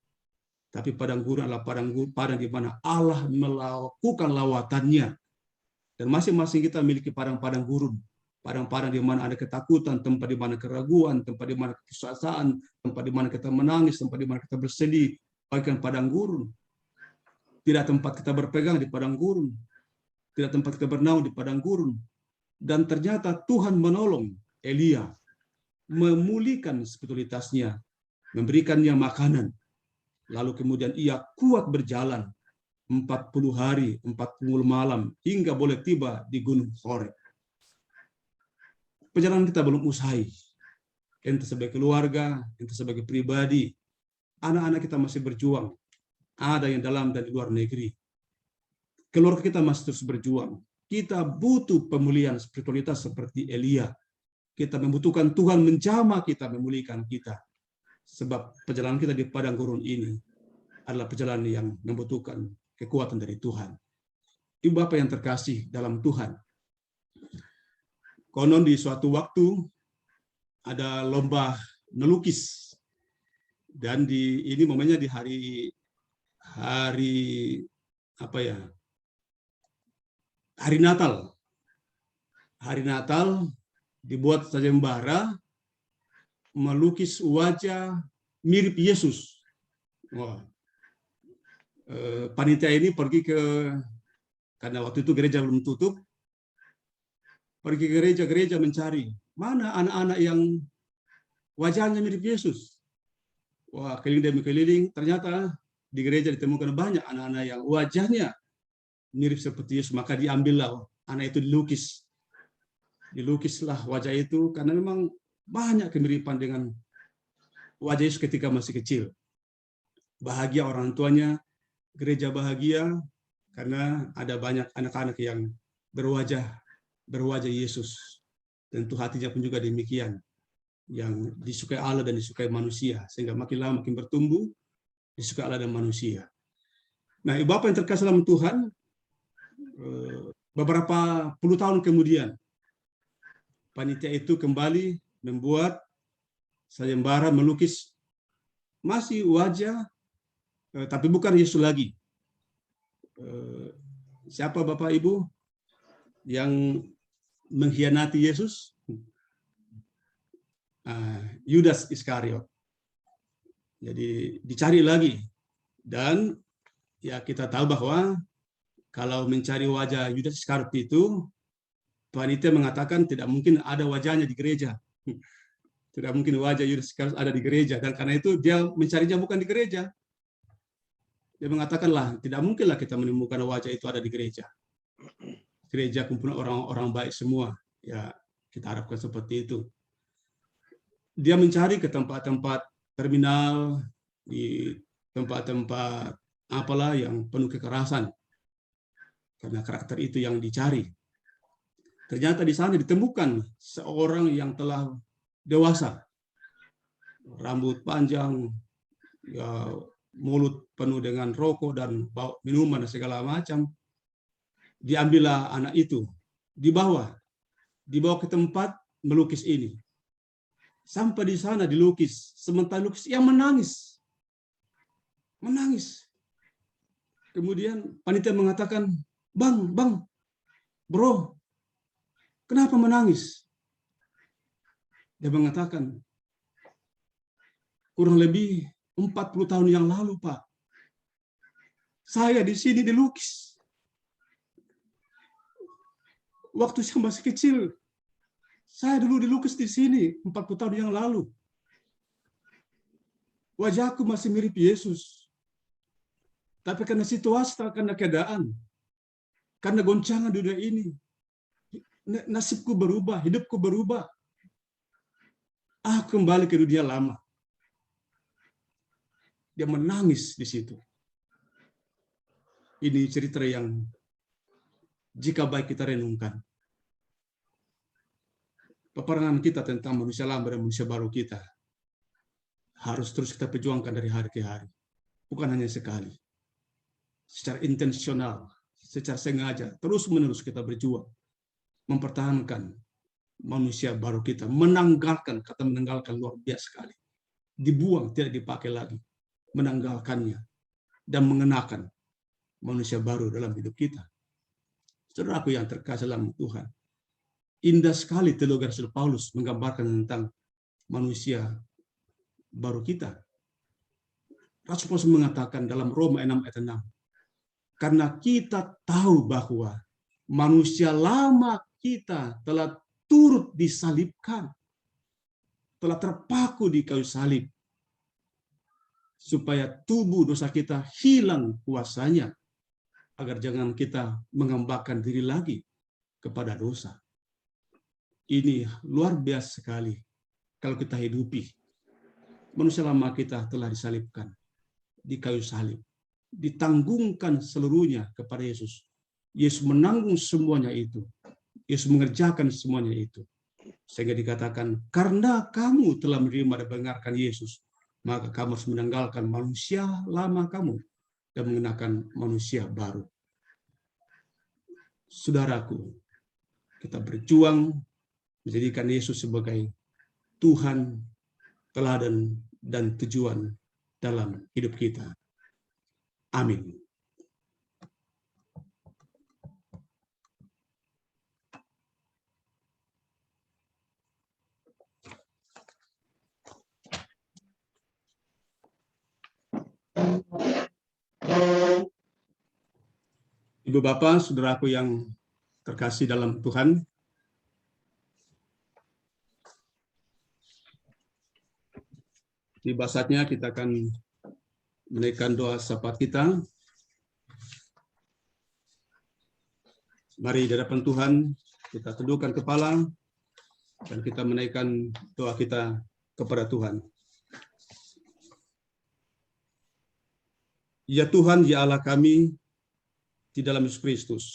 tapi padang gurun adalah padang di mana Allah melakukan lawatannya. Dan masing-masing kita memiliki padang-padang gurun. Padang-padang di mana ada ketakutan, tempat di mana keraguan, tempat di mana keputusasaan, tempat di mana kita menangis, tempat di mana kita bersedih, bagikan padang gurun. Tidak tempat kita berpegang di padang gurun. Tidak tempat kita bernaung di padang gurun. Dan ternyata Tuhan menolong Elia, memulihkan spiritualitasnya, memberikannya makanan. Lalu kemudian ia kuat berjalan 40 hari, 40 malam, hingga boleh tiba di Gunung Horeb. Perjalanan kita belum usai. Entah sebagai keluarga, entah sebagai pribadi. Anak-anak kita masih berjuang. Ada yang dalam dan di luar negeri. Keluarga kita masih terus berjuang. Kita butuh pemulihan spiritualitas seperti Elia. Kita membutuhkan Tuhan menjamah kita, memulihkan kita. Sebab perjalanan kita di padang gurun ini adalah perjalanan yang membutuhkan kekuatan dari Tuhan. Ibu Bapak yang terkasih dalam Tuhan. Konon di suatu waktu ada lomba melukis, dan ini momennya di hari Natal. Hari Natal dibuat sayembara melukis wajah mirip Yesus. Wah. Panitia ini pergi karena waktu itu gereja belum tutup. Pergi ke gereja-gereja mencari mana anak-anak yang wajahnya mirip Yesus. Wah, keliling demi keliling, ternyata di gereja ditemukan banyak anak-anak yang wajahnya mirip seperti Yesus. Maka diambillah anak itu dilukis. Dilukislah wajah itu karena memang banyak kemiripan dengan wajah Yesus ketika masih kecil. Bahagia orang tuanya, gereja bahagia karena ada banyak anak-anak yang berwajah Yesus. Tentu hatinya pun juga demikian, yang disukai Allah dan disukai manusia, sehingga makin lama makin bertumbuh disukai Allah dan manusia. Nah, Ibu Bapak yang terkasih dalam Tuhan, beberapa puluh tahun kemudian panitia itu kembali membuat sayembara melukis masih wajah, tapi bukan Yesus lagi. Siapa Bapak Ibu yang mengkhianati Yesus? Yudas Iskariot. Jadi dicari lagi, dan ya kita tahu bahwa kalau mencari wajah Yudas Iskariot itu, panitia mengatakan tidak mungkin ada wajahnya di gereja. Tidak mungkin wajah Yudas Iskariot ada di gereja, dan karena itu dia mencarinya bukan di gereja. Dia mengatakanlah tidak mungkinlah kita menemukan wajah itu ada di gereja. Gereja kumpulan orang-orang baik semua. Ya, kita harapkan seperti itu. Dia mencari ke tempat-tempat terminal, di tempat-tempat apalah yang penuh kekerasan. Karena karakter itu yang dicari. Ternyata di sana ditemukan seorang yang telah dewasa. Rambut panjang, ya, mulut penuh dengan rokok dan bau minuman dan segala macam. Diambillah anak itu, dibawa ke tempat melukis ini. Sampai di sana dilukis, sementara lukis yang menangis. Kemudian panitia mengatakan, bang, bro, kenapa menangis? Dia mengatakan, kurang lebih 40 tahun yang lalu, Pak, saya di sini dilukis. Waktu saya masih kecil, saya dulu dilukis di sini 40 tahun yang lalu. Wajahku masih mirip Yesus. Tapi karena situasi, karena keadaan, karena goncangan dunia ini, nasibku berubah, hidupku berubah. Aku kembali ke dunia lama. Dia menangis di situ. Ini cerita yang jika baik kita renungkan. Peperangan kita tentang manusia lama dan manusia baru kita harus terus kita perjuangkan dari hari ke hari. Bukan hanya sekali. Secara intensional, secara sengaja, terus-menerus kita berjuang. Mempertahankan manusia baru kita, menanggalkan, kata menanggalkan luar biasa sekali. Dibuang, tidak dipakai lagi. Menanggalkannya dan mengenakan manusia baru dalam hidup kita. Saudaraku yang terkasih dalam Tuhan, indah sekali teologi Rasul Paulus menggambarkan tentang manusia baru kita. Rasul Paulus mengatakan dalam Roma 6 ayat 6, karena kita tahu bahwa manusia lama kita telah turut disalibkan, telah terpaku di kayu salib, supaya tubuh dosa kita hilang kuasanya, agar jangan kita mengembangkan diri lagi kepada dosa. Ini luar biasa sekali kalau kita hidupi. Manusia lama kita telah disalibkan di kayu salib, ditanggungkan seluruhnya kepada Yesus. Yesus menanggung semuanya itu. Yesus mengerjakan semuanya itu. Sehingga dikatakan, karena kamu telah menerima dan mendengarkan Yesus, maka kamu harus menanggalkan manusia lama kamu dan mengenakan manusia baru. Saudaraku, kita berjuang menjadikan Yesus sebagai Tuhan, teladan, dan tujuan dalam hidup kita. Amin. Ibu Bapak, saudaraku yang terkasih dalam Tuhan, tiba saatnya kita akan menaikkan doa syafaat kita. Mari di hadapan Tuhan kita tundukkan kepala dan kita menaikkan doa kita kepada Tuhan. Ya Tuhan, ya Allah kami di dalam Yesus Kristus,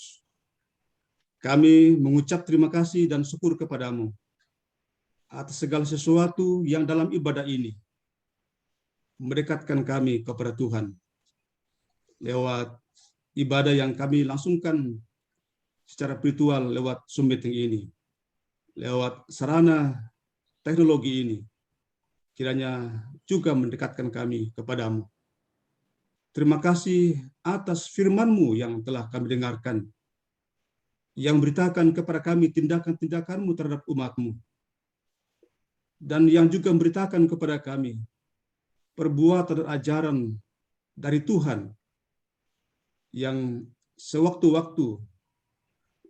kami mengucap terima kasih dan syukur kepadamu atas segala sesuatu yang dalam ibadah ini mendekatkan kami kepada Tuhan. Lewat ibadah yang kami langsungkan secara virtual lewat Zoom meeting ini, lewat sarana teknologi ini, kiranya juga mendekatkan kami kepadamu. Terima kasih atas firman-Mu yang telah kami dengarkan, yang beritakan kepada kami tindakan-tindakan-Mu terhadap umat-Mu, dan yang juga memberitakan kepada kami perbuatan dan ajaran dari Tuhan yang sewaktu-waktu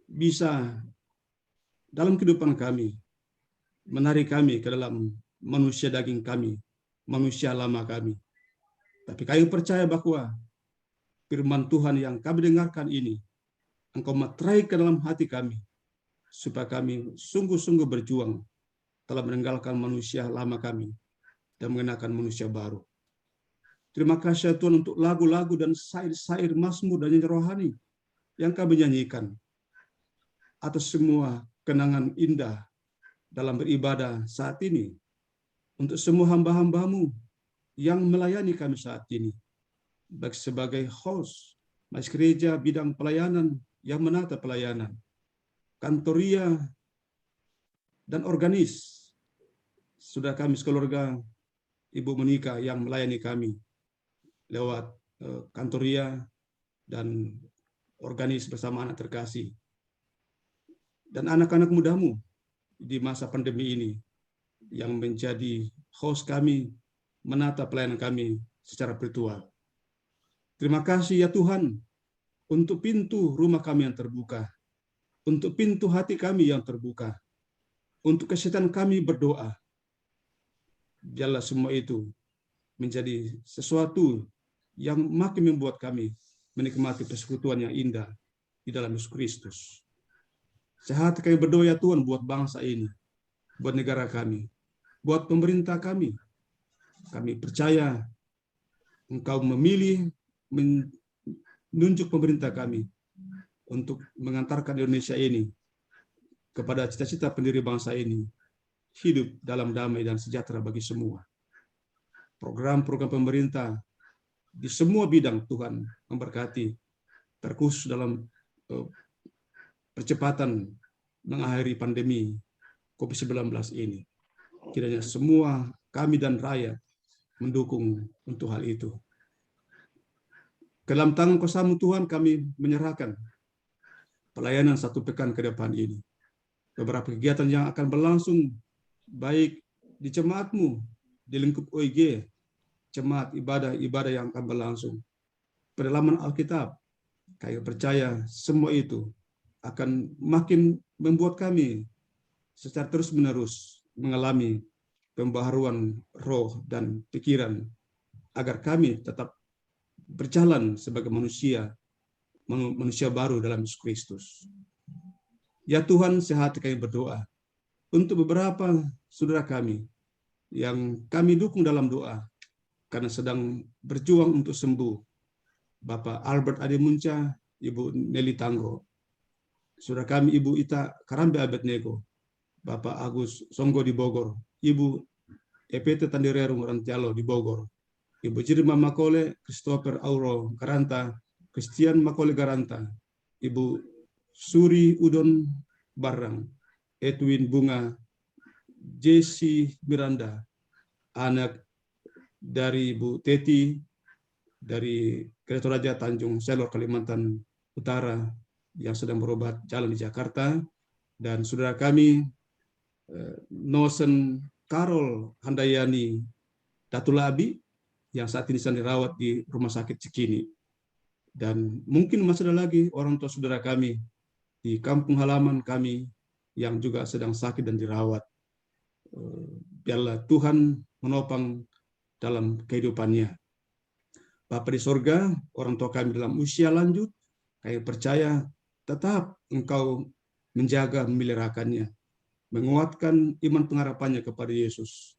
bisa dalam kehidupan kami menarik kami ke dalam manusia daging kami, manusia lama kami. Tapi kami percaya bahwa firman Tuhan yang kami dengarkan ini, Engkau materai ke dalam hati kami, supaya kami sungguh-sungguh berjuang telah meninggalkan manusia lama kami dan mengenakan manusia baru. Terima kasih Tuhan untuk lagu-lagu dan syair-syair mazmur dan nyanyian rohani yang kami nyanyikan, atas semua kenangan indah dalam beribadah saat ini, untuk semua hamba-hamba-Mu yang melayani kami saat ini. baik sebagai host, Majelis Gereja bidang pelayanan yang menata pelayanan, kantoria, dan organis. Sudah kami sekeluarga, Ibu Monika yang melayani kami lewat kantoria dan organis bersama anak terkasih. Dan anak-anak mudamu di masa pandemi ini yang menjadi host kami, menata pelayanan kami secara virtual. Terima kasih ya Tuhan untuk pintu rumah kami yang terbuka, untuk pintu hati kami yang terbuka, untuk kesehatan kami berdoa. Biarlah semua itu menjadi sesuatu yang makin membuat kami menikmati persekutuan yang indah di dalam Yesus Kristus. Sehati kami berdoa ya Tuhan buat bangsa ini, buat negara kami, buat pemerintah kami. Kami percaya Engkau memilih, menunjuk pemerintah kami untuk mengantarkan Indonesia ini kepada cita-cita pendiri bangsa ini, hidup dalam damai dan sejahtera bagi semua. Program-program pemerintah di semua bidang Tuhan memberkati, terkhusus dalam percepatan mengakhiri pandemi COVID-19 ini. Kiranya semua kami dan rakyat mendukung untuk hal itu. Ke dalam tangan kuasa-Mu Tuhan kami menyerahkan pelayanan 1 pekan ke depan ini. Beberapa kegiatan yang akan berlangsung baik di jemaat-Mu, di lingkup OIG, jemaat ibadah-ibadah yang akan berlangsung. Pendalaman Alkitab, kami percaya semua itu akan makin membuat kami secara terus-menerus mengalami pembaharuan roh dan pikiran agar kami tetap berjalan sebagai manusia baru dalam Yesus Kristus. Ya Tuhan, sehati kami berdoa untuk beberapa saudara kami yang kami dukung dalam doa karena sedang berjuang untuk sembuh. Bapak Albert Ade Munca, Ibu Nelly Tanggo, saudara kami Ibu Ita Karambe Abednego, Bapak Agus Songgo di Bogor, Ibu EPT Tandirerung Rantialo di Bogor, Ibu Jirma Makole, Christopher Auro Garanta, Christian Makole Garanta, Ibu Suri Udon Barang, Edwin Bunga, Jesse Miranda, anak dari Ibu Teti, dari Gereja Raja Tanjung Selor, Kalimantan Utara, yang sedang berobat jalan di Jakarta, dan saudara kami, Nosen Karol Handayani Datulabi, yang saat ini sedang dirawat di Rumah Sakit Cikini. Dan mungkin masih ada lagi orang tua saudara kami di kampung halaman kami yang juga sedang sakit dan dirawat. Biarlah Tuhan menopang dalam kehidupannya. Bapa di sorga, orang tua kami dalam usia lanjut, kami percaya tetap Engkau menjaga, memeliharakannya, menguatkan iman pengharapannya kepada Yesus.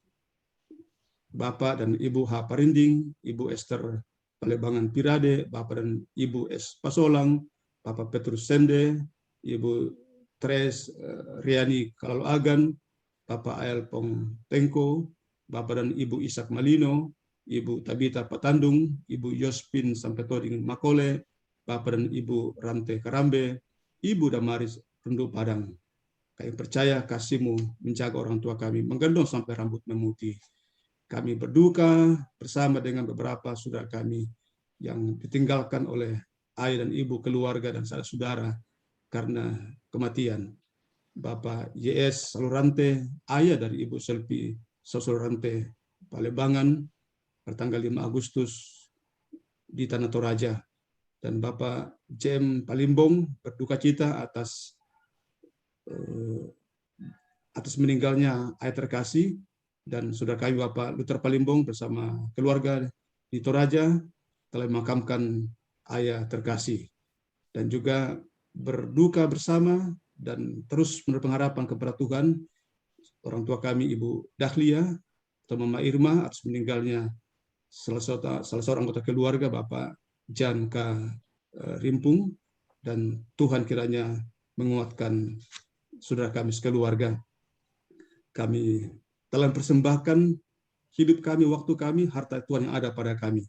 Bapak dan Ibu H. Parinding, Ibu Esther Palebangan Pirade, Bapak dan Ibu S. Pasolang, Bapak Petrus Sende, Ibu Tres Riani Kalalo Agan, Bapak Ael Pong Tengko, Bapak dan Ibu Ishak Malino, Ibu Tabita Patandung, Ibu Yospin Sampetoding Makole, Bapak dan Ibu Rante Karambe, Ibu Damaris Rendu Padang. Kami percaya kasih-Mu menjaga orang tua kami, menggendong sampai rambut memutih. Kami berduka bersama dengan beberapa saudara kami yang ditinggalkan oleh ayah dan ibu, keluarga, dan saudara karena kematian. Bapak YS Salurante, ayah dari Ibu Selvi Salurante Palebangan, pertanggal 5 Agustus di Tanah Toraja. Dan Bapak JM Palimbong berduka cita atas meninggalnya ayah terkasih, dan saudara kami Bapak Luther Palimbong bersama keluarga di Toraja telah memakamkan ayah terkasih, dan juga berduka bersama dan terus menaruh pengharapan kepada Tuhan orang tua kami Ibu Dahlia atau Mama Irma atas meninggalnya salah seorang anggota keluarga Bapak Jan K. Rimpung, dan Tuhan kiranya menguatkan saudara kami sekeluarga. Kami telah persembahkan hidup kami, waktu kami, harta Tuhan yang ada pada kami.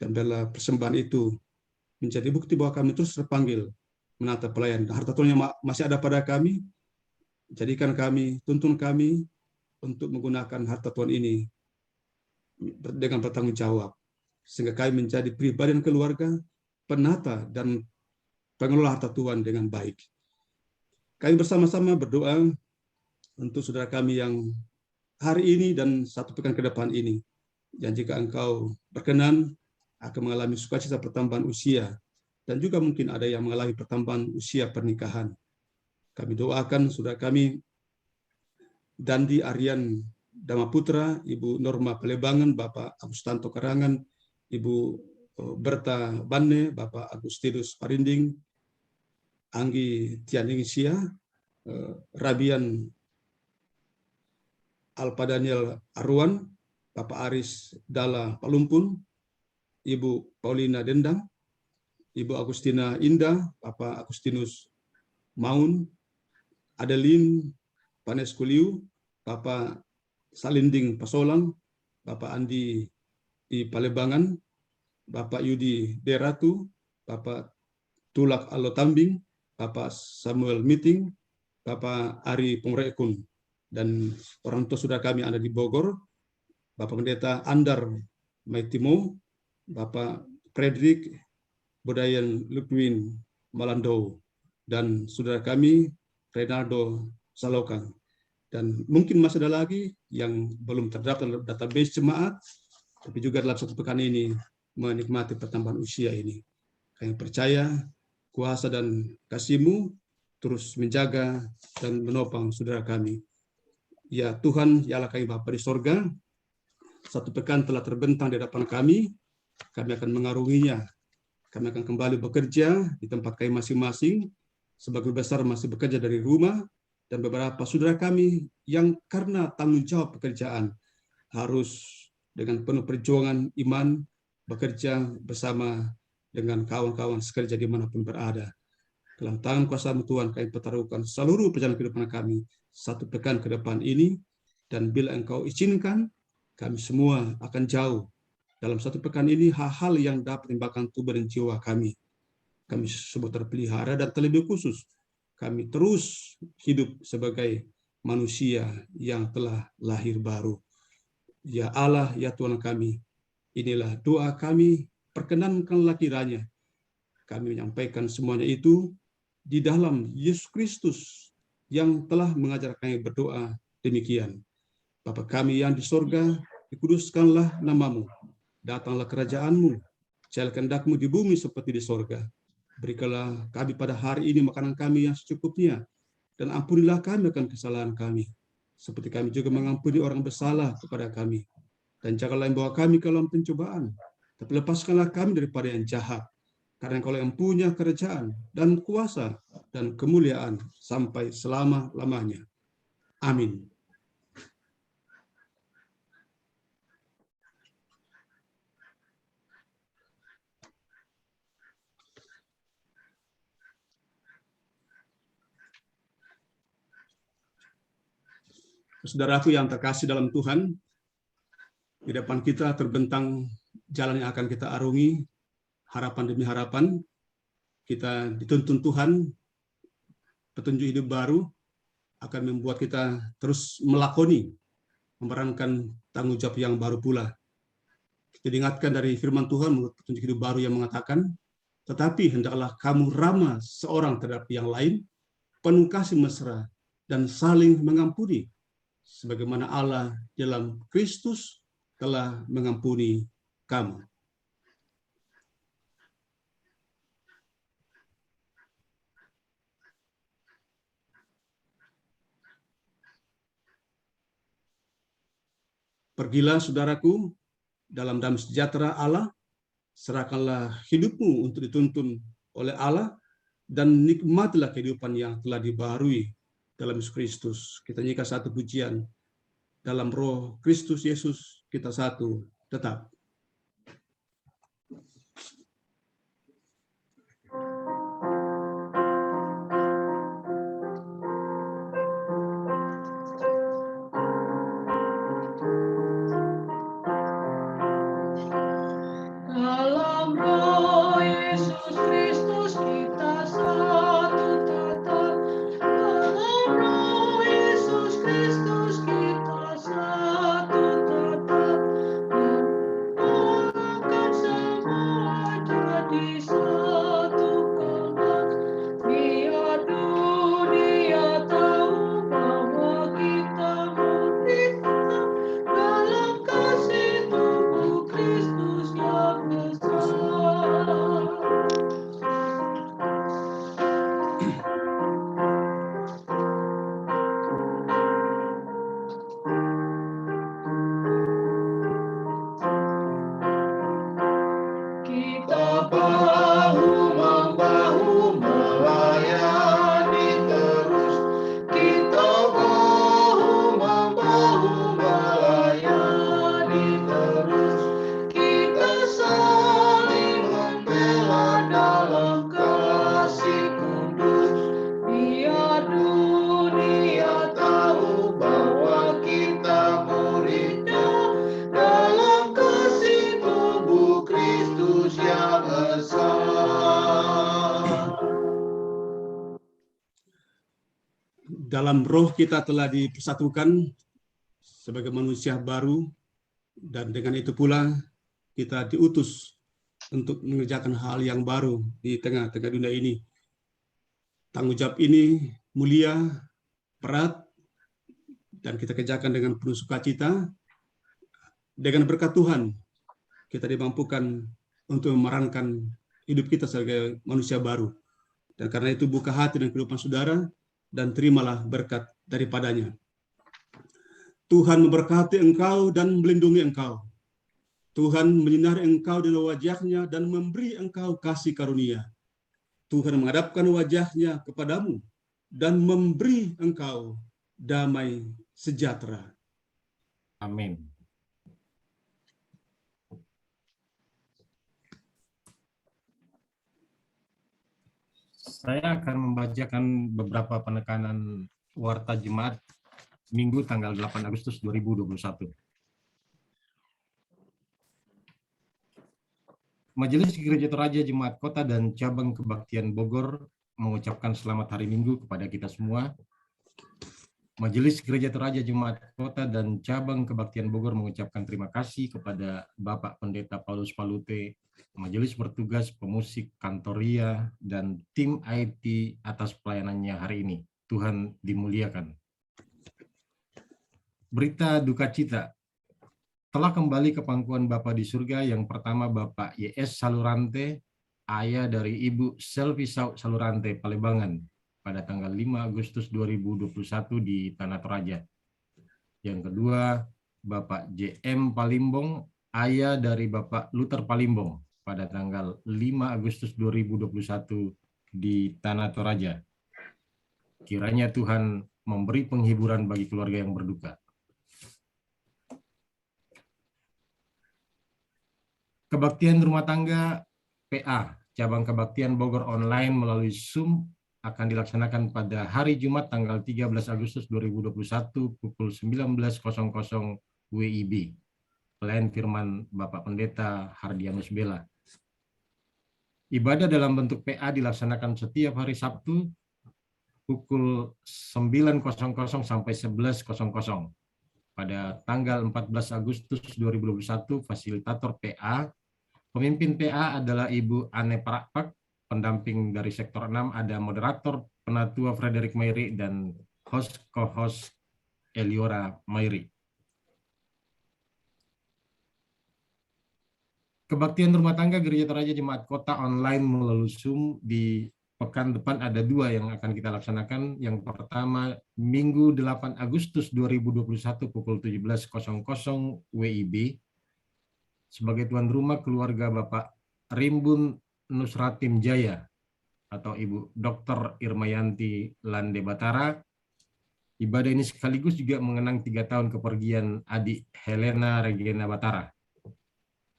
Dan biarlah persembahan itu menjadi bukti bahwa kami terus terpanggil menata pelayan. Harta Tuhan yang masih ada pada kami, jadikan kami, tuntun kami untuk menggunakan harta Tuhan ini dengan bertanggung jawab. Sehingga kami menjadi pribadi dan keluarga penata dan pengelola harta Tuhan dengan baik. Kami bersama-sama berdoa untuk saudara kami yang hari ini dan satu pekan ke depan ini. Dan jika engkau berkenan akan mengalami sukacita pertambahan usia, dan juga mungkin ada yang mengalami pertambahan usia pernikahan. Kami doakan saudara kami, Dandi Aryan Damaputra, Ibu Norma Pelebangan, Bapak Agustanto Karangan, Ibu Berta Banne, Bapak Agustinus Parinding, Anggi Tianingsia, Rabian Alpa Daniel Arwan, Bapak Aris Dala Palumpun, Ibu Paulina Dendang, Ibu Agustina Indah, Bapak Agustinus Maun, Adeline Paneskuliu, Bapak Salinding Pasolang, Bapak Andi di Palebangan, Bapak Yudi Deratu, Bapak Tulak Alotambing, Bapak Samuel Miting, Bapak Ari Pongrekun, dan orang tua saudara kami ada di Bogor, Bapak Pendeta Andar Maitimo, Bapak Frederick Bodayan Lutwin Malando, dan saudara kami Renaldo Salokan. Dan mungkin masih ada lagi yang belum terdaftar dalam database jemaat, tapi juga dalam satu pekan ini menikmati pertambahan usia ini. Kami percaya kuasa dan kasih-Mu terus menjaga dan menopang saudara kami. Ya Tuhan, ya Allah kami Bapa di sorga, satu pekan telah terbentang di hadapan kami akan mengarunginya. Kami akan kembali bekerja di tempat kami masing-masing, sebagian besar masih bekerja dari rumah, dan beberapa saudara kami yang karena tanggung jawab pekerjaan harus dengan penuh perjuangan iman bekerja bersama dengan kawan-kawan sekerja dimanapun berada. Dalam tangan kuasa Tuhan kami pertaruhkan seluruh perjalanan kehidupan kami satu pekan ke depan ini, dan bila Engkau izinkan, kami semua akan jauh dalam satu pekan ini hal-hal yang dapat menimbulkan tubuh dan jiwa kami. Kami semua terpelihara, dan terlebih khusus kami terus hidup sebagai manusia yang telah lahir baru. Ya Allah, ya Tuhan kami, inilah doa kami, perkenankanlah kiranya kami menyampaikan semuanya itu di dalam Yesus Kristus yang telah mengajar kami berdoa demikian. Bapa kami yang di sorga, dikuduskanlah nama-Mu, datanglah kerajaan-Mu, jadilah kehendak-Mu di bumi seperti di sorga. Berikanlah kami pada hari ini makanan kami yang secukupnya, dan ampunilah kami akan kesalahan kami, seperti kami juga mengampuni orang bersalah kepada kami. Dan janganlah membawa kami ke dalam pencobaan, tapi lepaskanlah kami daripada yang jahat. Karena Engkau yang punya kerajaan dan kuasa dan kemuliaan sampai selama-lamanya. Amin. Saudaraku yang terkasih dalam Tuhan, di depan kita terbentang jalan yang akan kita arungi, harapan demi harapan. Kita dituntun Tuhan, petunjuk hidup baru akan membuat kita terus melakoni, memerankan tanggung jawab yang baru pula. Kita diingatkan dari firman Tuhan menurut petunjuk hidup baru yang mengatakan, tetapi hendaklah kamu ramah seorang terhadap yang lain, penuh kasih mesra, dan saling mengampuni, sebagaimana Allah dalam Kristus telah mengampuni kamu. Pergilah saudaraku, dalam damai sejahtera Allah, serahkanlah hidupmu untuk dituntun oleh Allah, dan nikmatilah kehidupan yang telah dibaharui dalam Yesus Kristus. Kita nyanyikan satu pujian, dalam Roh Kristus Yesus kita satu tetap. Dalam dalam roh kita telah dipersatukan sebagai manusia baru, dan dengan itu pula kita diutus untuk mengerjakan hal yang baru di tengah-tengah dunia ini. Tanggung jawab ini mulia, berat, dan kita kerjakan dengan penuh sukacita. Dengan berkat Tuhan, kita dimampukan untuk memerankan hidup kita sebagai manusia baru. Dan karena itu buka hati dan kehidupan saudara, dan terimalah berkat daripadanya. Tuhan memberkati engkau dan melindungi engkau. Tuhan menyinari engkau dengan wajah-Nya dan memberi engkau kasih karunia. Tuhan menghadapkan wajah-Nya kepadamu dan memberi engkau damai sejahtera. Amin. Saya akan membacakan beberapa penekanan Warta Jemaat Minggu tanggal 8 Agustus 2021. Majelis Gereja Toraja Jemaat Kota dan Cabang Kebaktian Bogor mengucapkan selamat hari Minggu kepada kita semua. Majelis Gereja Toraja Jemaat Kota dan Cabang Kebaktian Bogor mengucapkan terima kasih kepada Bapak Pendeta Paulus Palute, Majelis Bertugas, pemusik, kantoria, dan tim IT atas pelayanannya hari ini. Tuhan dimuliakan. Berita duka cita. Telah kembali ke pangkuan Bapa di surga yang pertama Bapak YS Salurante, ayah dari Ibu Selvi Salurante Palebangan, pada tanggal 5 Agustus 2021 di Tanah Toraja. Yang kedua, Bapak JM Palimbong, ayah dari Bapak Luther Palimbong, pada tanggal 5 Agustus 2021 di Tanah Toraja. Kiranya Tuhan memberi penghiburan bagi keluarga yang berduka. Kebaktian rumah tangga PA, Cabang Kebaktian Bogor online melalui Zoom akan dilaksanakan pada hari Jumat tanggal 13 Agustus 2021 pukul 19.00 WIB. Pelayan firman Bapak Pendeta Hardianus Bella. Ibadah dalam bentuk PA dilaksanakan setiap hari Sabtu pukul 9.00 sampai 11.00. Pada tanggal 14 Agustus 2021, fasilitator PA, pemimpin PA adalah Ibu Ane Prakpak, pendamping dari sektor 6 ada moderator Penatua Frederick Mairi dan co-host Eliora Mairi. Kebaktian rumah tangga Gereja Toraja Jemaat Kota online melalui Zoom di pekan depan ada 2 yang akan kita laksanakan. Yang pertama Minggu 8 Agustus 2021 pukul 17.00 WIB. Sebagai tuan rumah keluarga Bapak Rimbun Nusratim Jaya atau Ibu Dr. Irmayanti Lande Batara. Ibadah ini sekaligus juga mengenang 3 tahun kepergian adik Helena Regina Batara.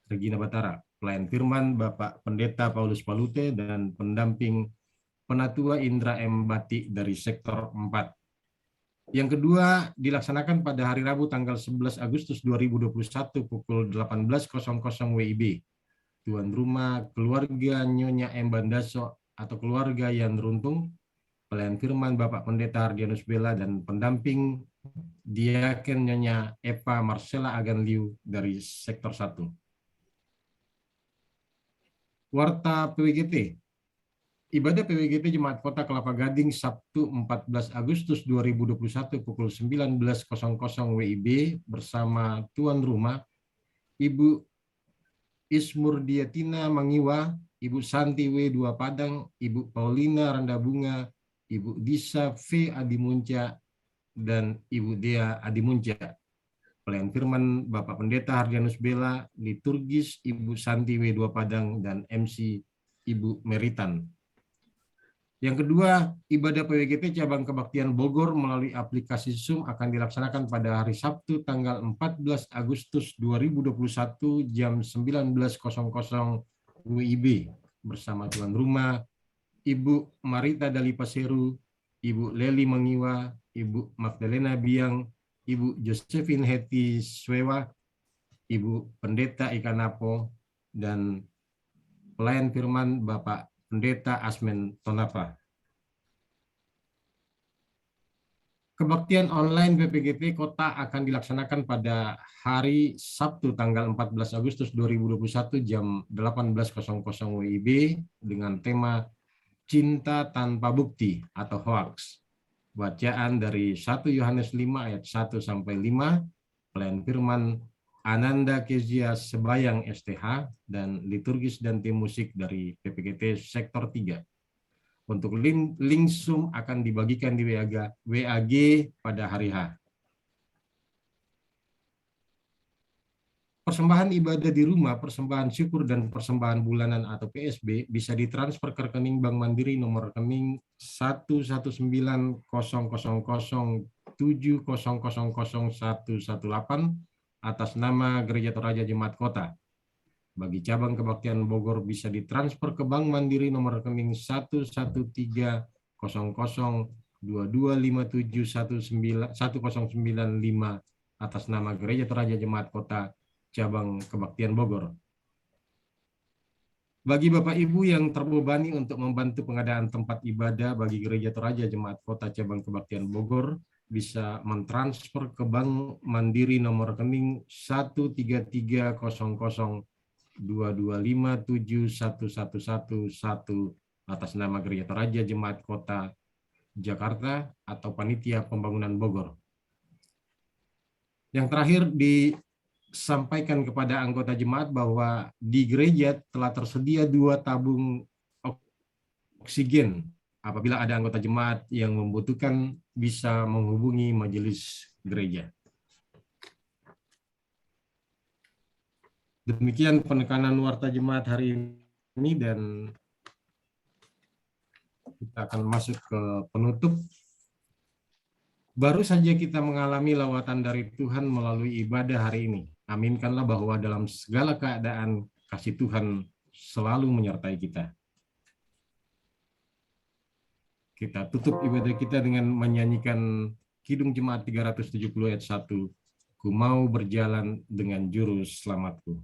Pelayan firman Bapak Pendeta Paulus Palute dan pendamping Penatua Indra M. Bati dari sektor 4. Yang kedua dilaksanakan pada hari Rabu tanggal 11 Agustus 2021 pukul 18.00 WIB. Tuan rumah keluarga Nyonya M. Bandaso atau keluarga Yan Runtung, pelayan firman Bapak Pendeta Hardianus Bella dan pendamping Diaken Nyonya Eva Marcella Aganliu dari sektor 1. Warta PWGT. Ibadah PWGT Jemaat Kota Kelapa Gading Sabtu 14 Agustus 2021 pukul 19.00 WIB bersama tuan rumah Ibu Ismurdiatina Mangiwa, Ibu Santi W2 Padang, Ibu Paulina Randabunga, Ibu Disa V Adimunca, dan Ibu Dea Adimunca. Pelayan firman Bapak Pendeta Hardianus Bella, liturgis Ibu Santi W2 Padang, dan MC Ibu Meritan. Yang kedua, ibadah PWGT Cabang Kebaktian Bogor melalui aplikasi Zoom akan dilaksanakan pada hari Sabtu tanggal 14 Agustus 2021 jam 19.00 WIB bersama tuan rumah Ibu Marita Dalipaseru, Ibu Leli Mangiwa, Ibu Magdalena Biang, Ibu Josephine Heti Swewa, Ibu Pendeta Ikanapo, dan pelayan firman Bapak Pendeta Asmen Tonapa. Kebaktian online PPGP Kota akan dilaksanakan pada hari Sabtu tanggal 14 Agustus 2021 jam 18.00 WIB dengan tema Cinta Tanpa Bukti atau Hoax. Bacaan dari 1 Yohanes 5 ayat 1 sampai 5, pelayan firman Ananda Kezia Sebayang STH, dan liturgis dan tim musik dari PPGT Sektor 3. Untuk link Zoom akan dibagikan di WAG pada hari H. Persembahan ibadah di rumah, persembahan syukur, dan persembahan bulanan atau PSB bisa ditransfer ke rekening Bank Mandiri nomor rekening 1190070000118 atas nama Gereja Toraja Jemaat Kota. Bagi cabang kebaktian Bogor bisa ditransfer ke Bank Mandiri nomor rekening 1130022571095 atas nama Gereja Toraja Jemaat Kota cabang kebaktian Bogor. Bagi Bapak Ibu yang terbebani untuk membantu pengadaan tempat ibadah bagi Gereja Toraja Jemaat Kota cabang kebaktian Bogor, bisa mentransfer ke Bank Mandiri nomor rekening 1330022571111 atas nama Gereja Toraja Jemaat Kota Jakarta atau Panitia Pembangunan Bogor. Yang terakhir, disampaikan kepada anggota jemaat bahwa di gereja telah tersedia 2 tabung oksigen. Apabila ada anggota jemaat yang membutuhkan, bisa menghubungi majelis gereja. Demikian penekanan warta jemaat hari ini, dan kita akan masuk ke penutup. Baru saja kita mengalami lawatan dari Tuhan melalui ibadah hari ini. Aminkanlah bahwa dalam segala keadaan kasih Tuhan selalu menyertai kita. Kita tutup ibadah kita dengan menyanyikan Kidung Jemaat 370 ayat 1. Ku mau berjalan dengan juru selamatku.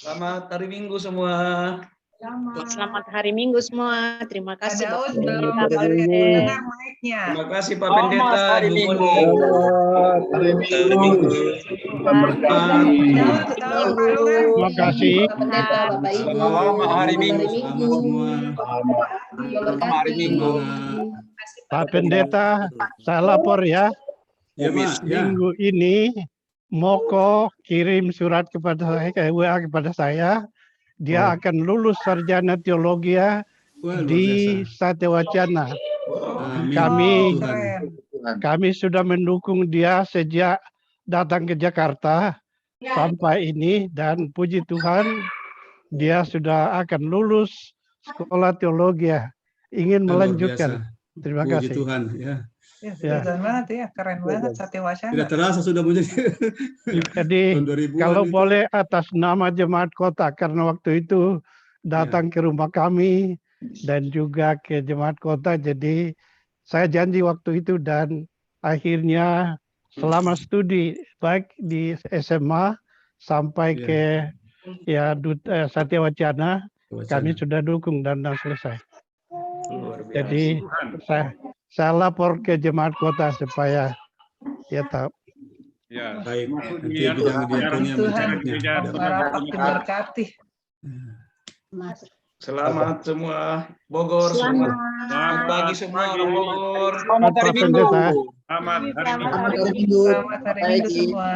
Selamat hari Minggu semua. Selamat hari Minggu semua. Terima kasih Ada Bapak belum Pendeta. dengar mic-nya. Terima kasih Pak Pendeta, hari Bu Minggu. Moni. Hari Minggu. Selamat Pak Lurah. Terima kasih. Bapak Pendeta, Bapak Ibu. Selamat hari Minggu. Selamat semua. Selamat hari Minggu. Pak Pendeta, saya lapor ya. Ya, Pak. Ya. Minggu ini Moko kirim surat kepada saya, WA kepada saya. Dia akan lulus sarjana teologi Wah, luar di biasa. Satewacana. Amin. Kami- Tuhan. Kami sudah mendukung dia sejak datang ke Jakarta sampai ini, dan puji Tuhan dia sudah akan lulus sekolah teologi. Ingin Luar melanjutkan. biasa. Terima Puji kasih. Tuhan. Ya. Ya, Ya. keren banget ya, keren banget Satya Tidak Wacana. terasa sudah menjadi Jadi tahun 2000-an kalau itu. boleh atas nama jemaat kota, karena waktu itu datang ke rumah kami dan juga ke jemaat kota, jadi saya janji waktu itu, dan akhirnya selama studi baik di SMA sampai Ya. ke Satya Wacana, kami sudah dukung dan selesai. Luar biasa. Jadi saya lapor ke jemaat kota supaya dia tahu. Ya. Baik, Masuk nanti di bidang diakonia Tuhan, mencatatnya. rapat diberkati. Selamat semua Bogor, selamat pagi semua orang Bogor. Selamat hari Minggu. Selamat hari Minggu. Selamat hari Minggu semua.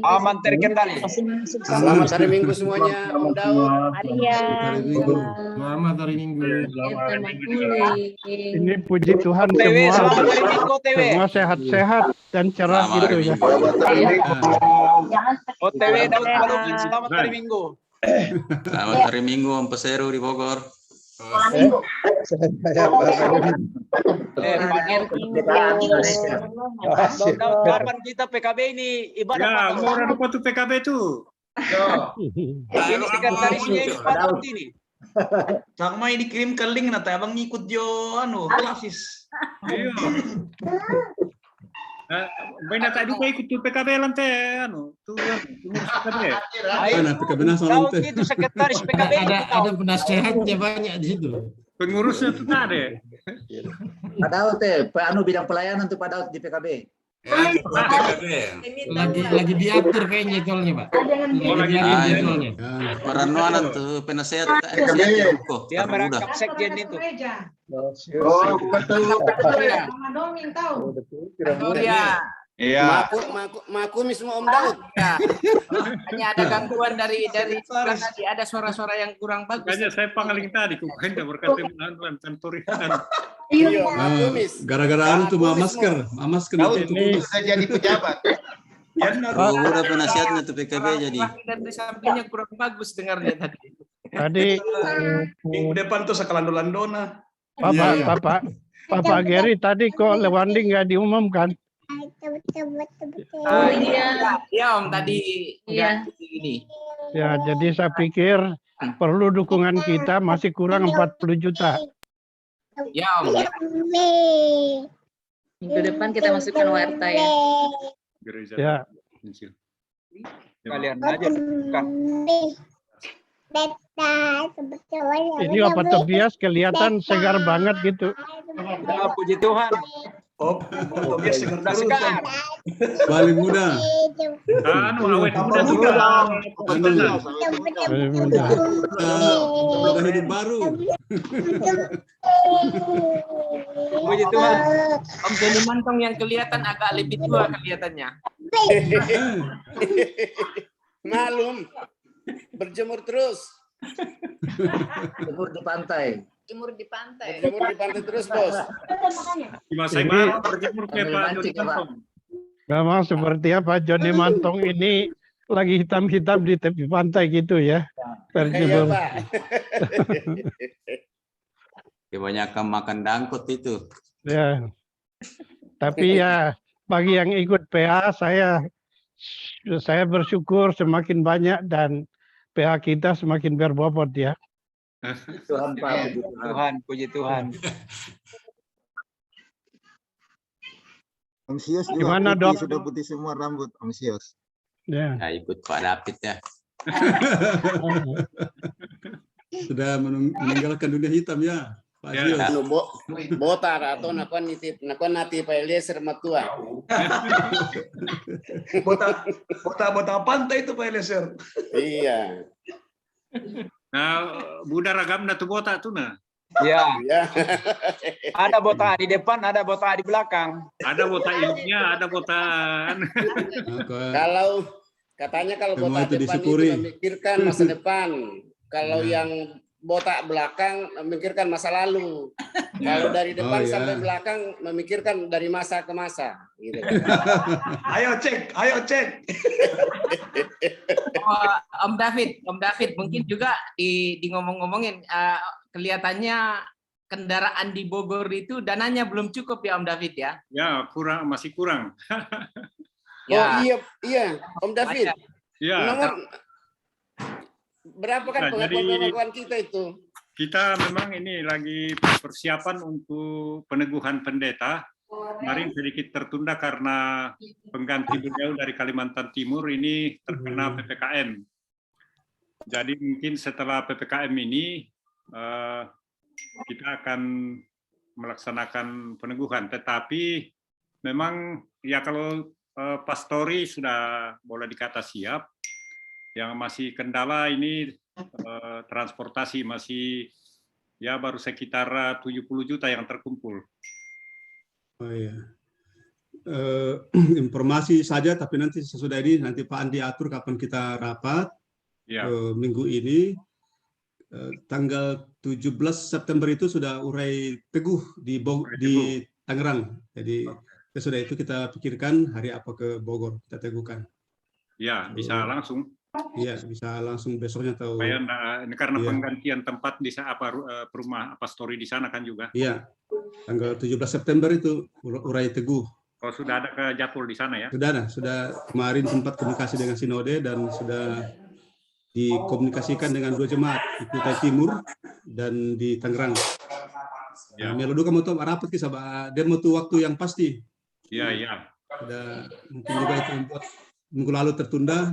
Aman terkendali. Selamat hari Minggu semuanya, Om Daud. Maria. Hari Minggu. Selamat hari Minggu. Ini puji Tuhan TW, semua, selamat hari Minggu TW. semua sehat-sehat dan cerah gitu ya. OTW Daud Palungin, selamat hari Minggu. Selamat hari Minggu Om Peseru di Bogor. Daud, kapan kita PKB ini ibadah Ya, Pak? mau orang lupa tuh PKB tuh. Ini sekretarisnya ibadah ini. Sama ini kirim ke link nanti abang ngikut jo klasis. Iya. Banyak tadi juga ikut tuh PKB lantai, tuh PKB. Mana PKB nasional Daud teh? itu sekretaris PKB ini. Ada penasehatnya banyak di situ. Pengurusnya tuh ada. Pak Daud anu bidang pelayanan tuh Pak Daud di PKB. Lagi diatur kayaknya jadwalnya, Pak. Lagi diatur jadwalnya. Paranuan tuh penasehat. Dia merangkap sekjen itu. Oh, betul. Iya. Makumi semua Om Daud. Hanya ada gangguan dari sebelah tadi, ada suara-suara yang kurang bagus. Makanya saya pangling tadi, kemarin berkata menahan tentorian. Iya, makumis. Gara-gara anu tuh masker itu Bisa jadi pejabat. Udah penasihatnya tuh PKB jadi. Dan di sampingnya kurang bagus dengarnya tadi. Tadi Minggu depan tuh sekalandona. Bapak Gary tadi kok Lewandi nggak diumumkan? Oh iya. Ya Om tadi Iya. ini. Ya, jadi saya pikir perlu dukungan kita, masih kurang 40 juta. Ya Om. Minggu depan kita masukkan WRTA ya. Gereja. Ya. Kalian aja kan. Ini Bapak Tobias kelihatan segar banget gitu. Ya, puji Tuhan. Oh, Tobias segar Sudah terus. segar. paling muda. Awet muda juga. Udah hidup baru. Puji Tuhan. Om Joni Mantong yang kelihatan agak lebih tua kelihatannya. Malum. Berjemur terus. Jemur di pantai. Jemur di pantai. Berjemur di pantai terus, Bos. Cuma saya marah berjemur kayak Pak Joni Mantong. Memang seperti apa Joni Mantong ini lagi hitam-hitam di tepi pantai gitu ya. Iya, Berjemur. Pak. Kebanyakan makan dangkot itu. Ya. Tapi ya bagi yang ikut PA saya bersyukur semakin banyak dan PA kita semakin berbobot ya. Tuhan Pak. Puji Tuhan. Om Sios juga Gimana, putih, Dok? sudah putih semua rambut Om Sios. Ya. Ya, ikut Pak David ya. Sudah meninggalkan dunia hitam ya, Pak Ya. Sios. Anu botak atau nakon nati Pak Eliezer matua. Bota pantai itu Pak Eliezer. Iya. Nah, Buddha ragamna tuh botak tuh nah. Ya, Ya. ada botak di depan, ada botak di belakang. Ada botak ilmunya, ada botak. Kalau katanya kalau Semua botak itu depan disyukuri. itu memikirkan masa depan. Kalau yang botak belakang memikirkan masa lalu. Kalau dari depan Oh, ya. sampai belakang memikirkan dari masa ke masa. Gitu. Ayo cek. Om David, mungkin juga di ngomong-ngomongin kelihatannya kendaraan di Bogor itu dananya belum cukup ya Om David ya? Ya, masih kurang. Oh iya, Om David. Ya. Nomor berapa kan Nah, pengakuan kita itu? Kita memang ini lagi persiapan untuk peneguhan pendeta. Kemarin sedikit tertunda karena pengganti beliau dari Kalimantan Timur ini terkena PPKM. Jadi mungkin setelah PPKM ini kita akan melaksanakan peneguhan. Tetapi memang ya kalau pastori sudah boleh dikata siap, yang masih kendala ini transportasi masih ya baru sekitar 70 juta yang terkumpul. Oh iya. Informasi saja, tapi nanti sesudah ini nanti Pak Andi atur kapan kita rapat. Ya. Minggu ini tanggal 17 September itu sudah urai teguh di Tangerang. Jadi sesudah itu kita pikirkan hari apa ke Bogor kita teguhkan. Ya, bisa langsung. Iya, bisa langsung besoknya atau. Ini karena penggantian tempat di rumah pastori di sana kan juga. Iya, tanggal 17 September itu urai teguh. Oh, sudah ada ke jadwal di sana ya? Sudah kemarin sempat komunikasi dengan Sinode dan sudah dikomunikasikan dengan 2 jemaat di Kutai Timur dan di Tangerang. Ya. Melodu kamu tuh rapat kisah, dia mau tuh waktu yang pasti. Iya, iya. Mungkin juga itu membuat minggu lalu tertunda.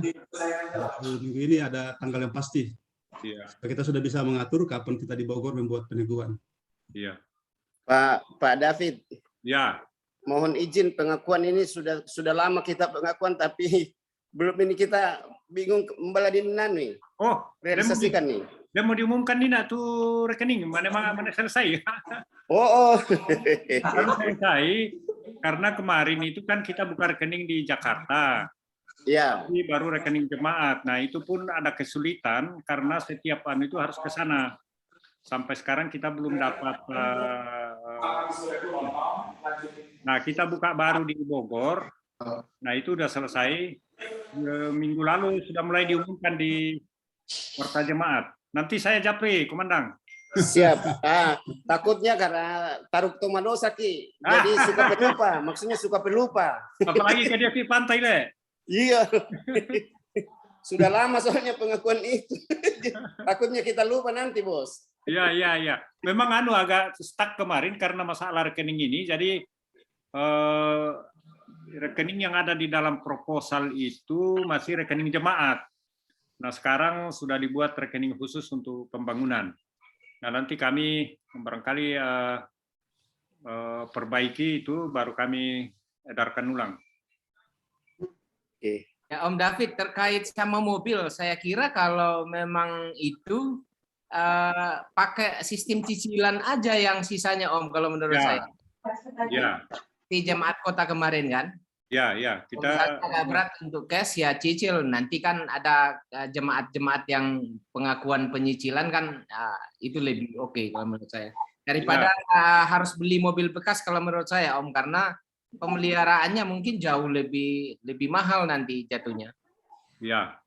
Minggu ini ada tanggal yang pasti. Iya. Kita sudah bisa mengatur kapan kita di Bogor membuat peneguhan. Iya. Pak David. Ya. Mohon izin, pengakuan ini sudah lama kita pengakuan, tapi belum ini kita bingung membaladinan nih. Oh, realisasikan nih. Dia mau diumumkan nih nak tuh rekening mana selesai. Oh. Baru selesai karena kemarin itu kan kita buka rekening di Jakarta. Ya. Ini baru rekening jemaat. Nah, itu pun ada kesulitan karena setiap anu itu harus ke sana. Sampai sekarang kita belum dapat. Nah, kita buka baru di Bogor. Nah, itu udah selesai. Minggu lalu sudah mulai diumumkan di Warta Jemaat. Nanti saya japri, Komandan. Siap. Takutnya karena taruh dosa Ki. Jadi suka pelupa. Maksudnya suka pelupa. Apalagi ke dia di pantai deh. Iya. Sudah lama soalnya pengakuan itu. Takutnya kita lupa nanti, Bos. Iya. Memang agak stuck kemarin karena masalah rekening ini. Jadi rekening yang ada di dalam proposal itu masih rekening jemaat. Nah, sekarang sudah dibuat rekening khusus untuk pembangunan. Nah, nanti kami barangkali perbaiki itu, baru kami edarkan ulang. Oke. Ya, Om David, terkait sama mobil, saya kira kalau memang itu pakai sistem cicilan aja yang sisanya, Om, kalau menurut saya. Ya. Di jemaat kota kemarin kan? Ya, kita agak berat untuk cash ya cicil. Nanti kan ada jemaat-jemaat yang pengakuan penyicilan kan, itu lebih oke kalau menurut saya. Daripada harus beli mobil bekas kalau menurut saya, Om, karena pemeliharaannya mungkin jauh lebih mahal nanti jatuhnya. Ya.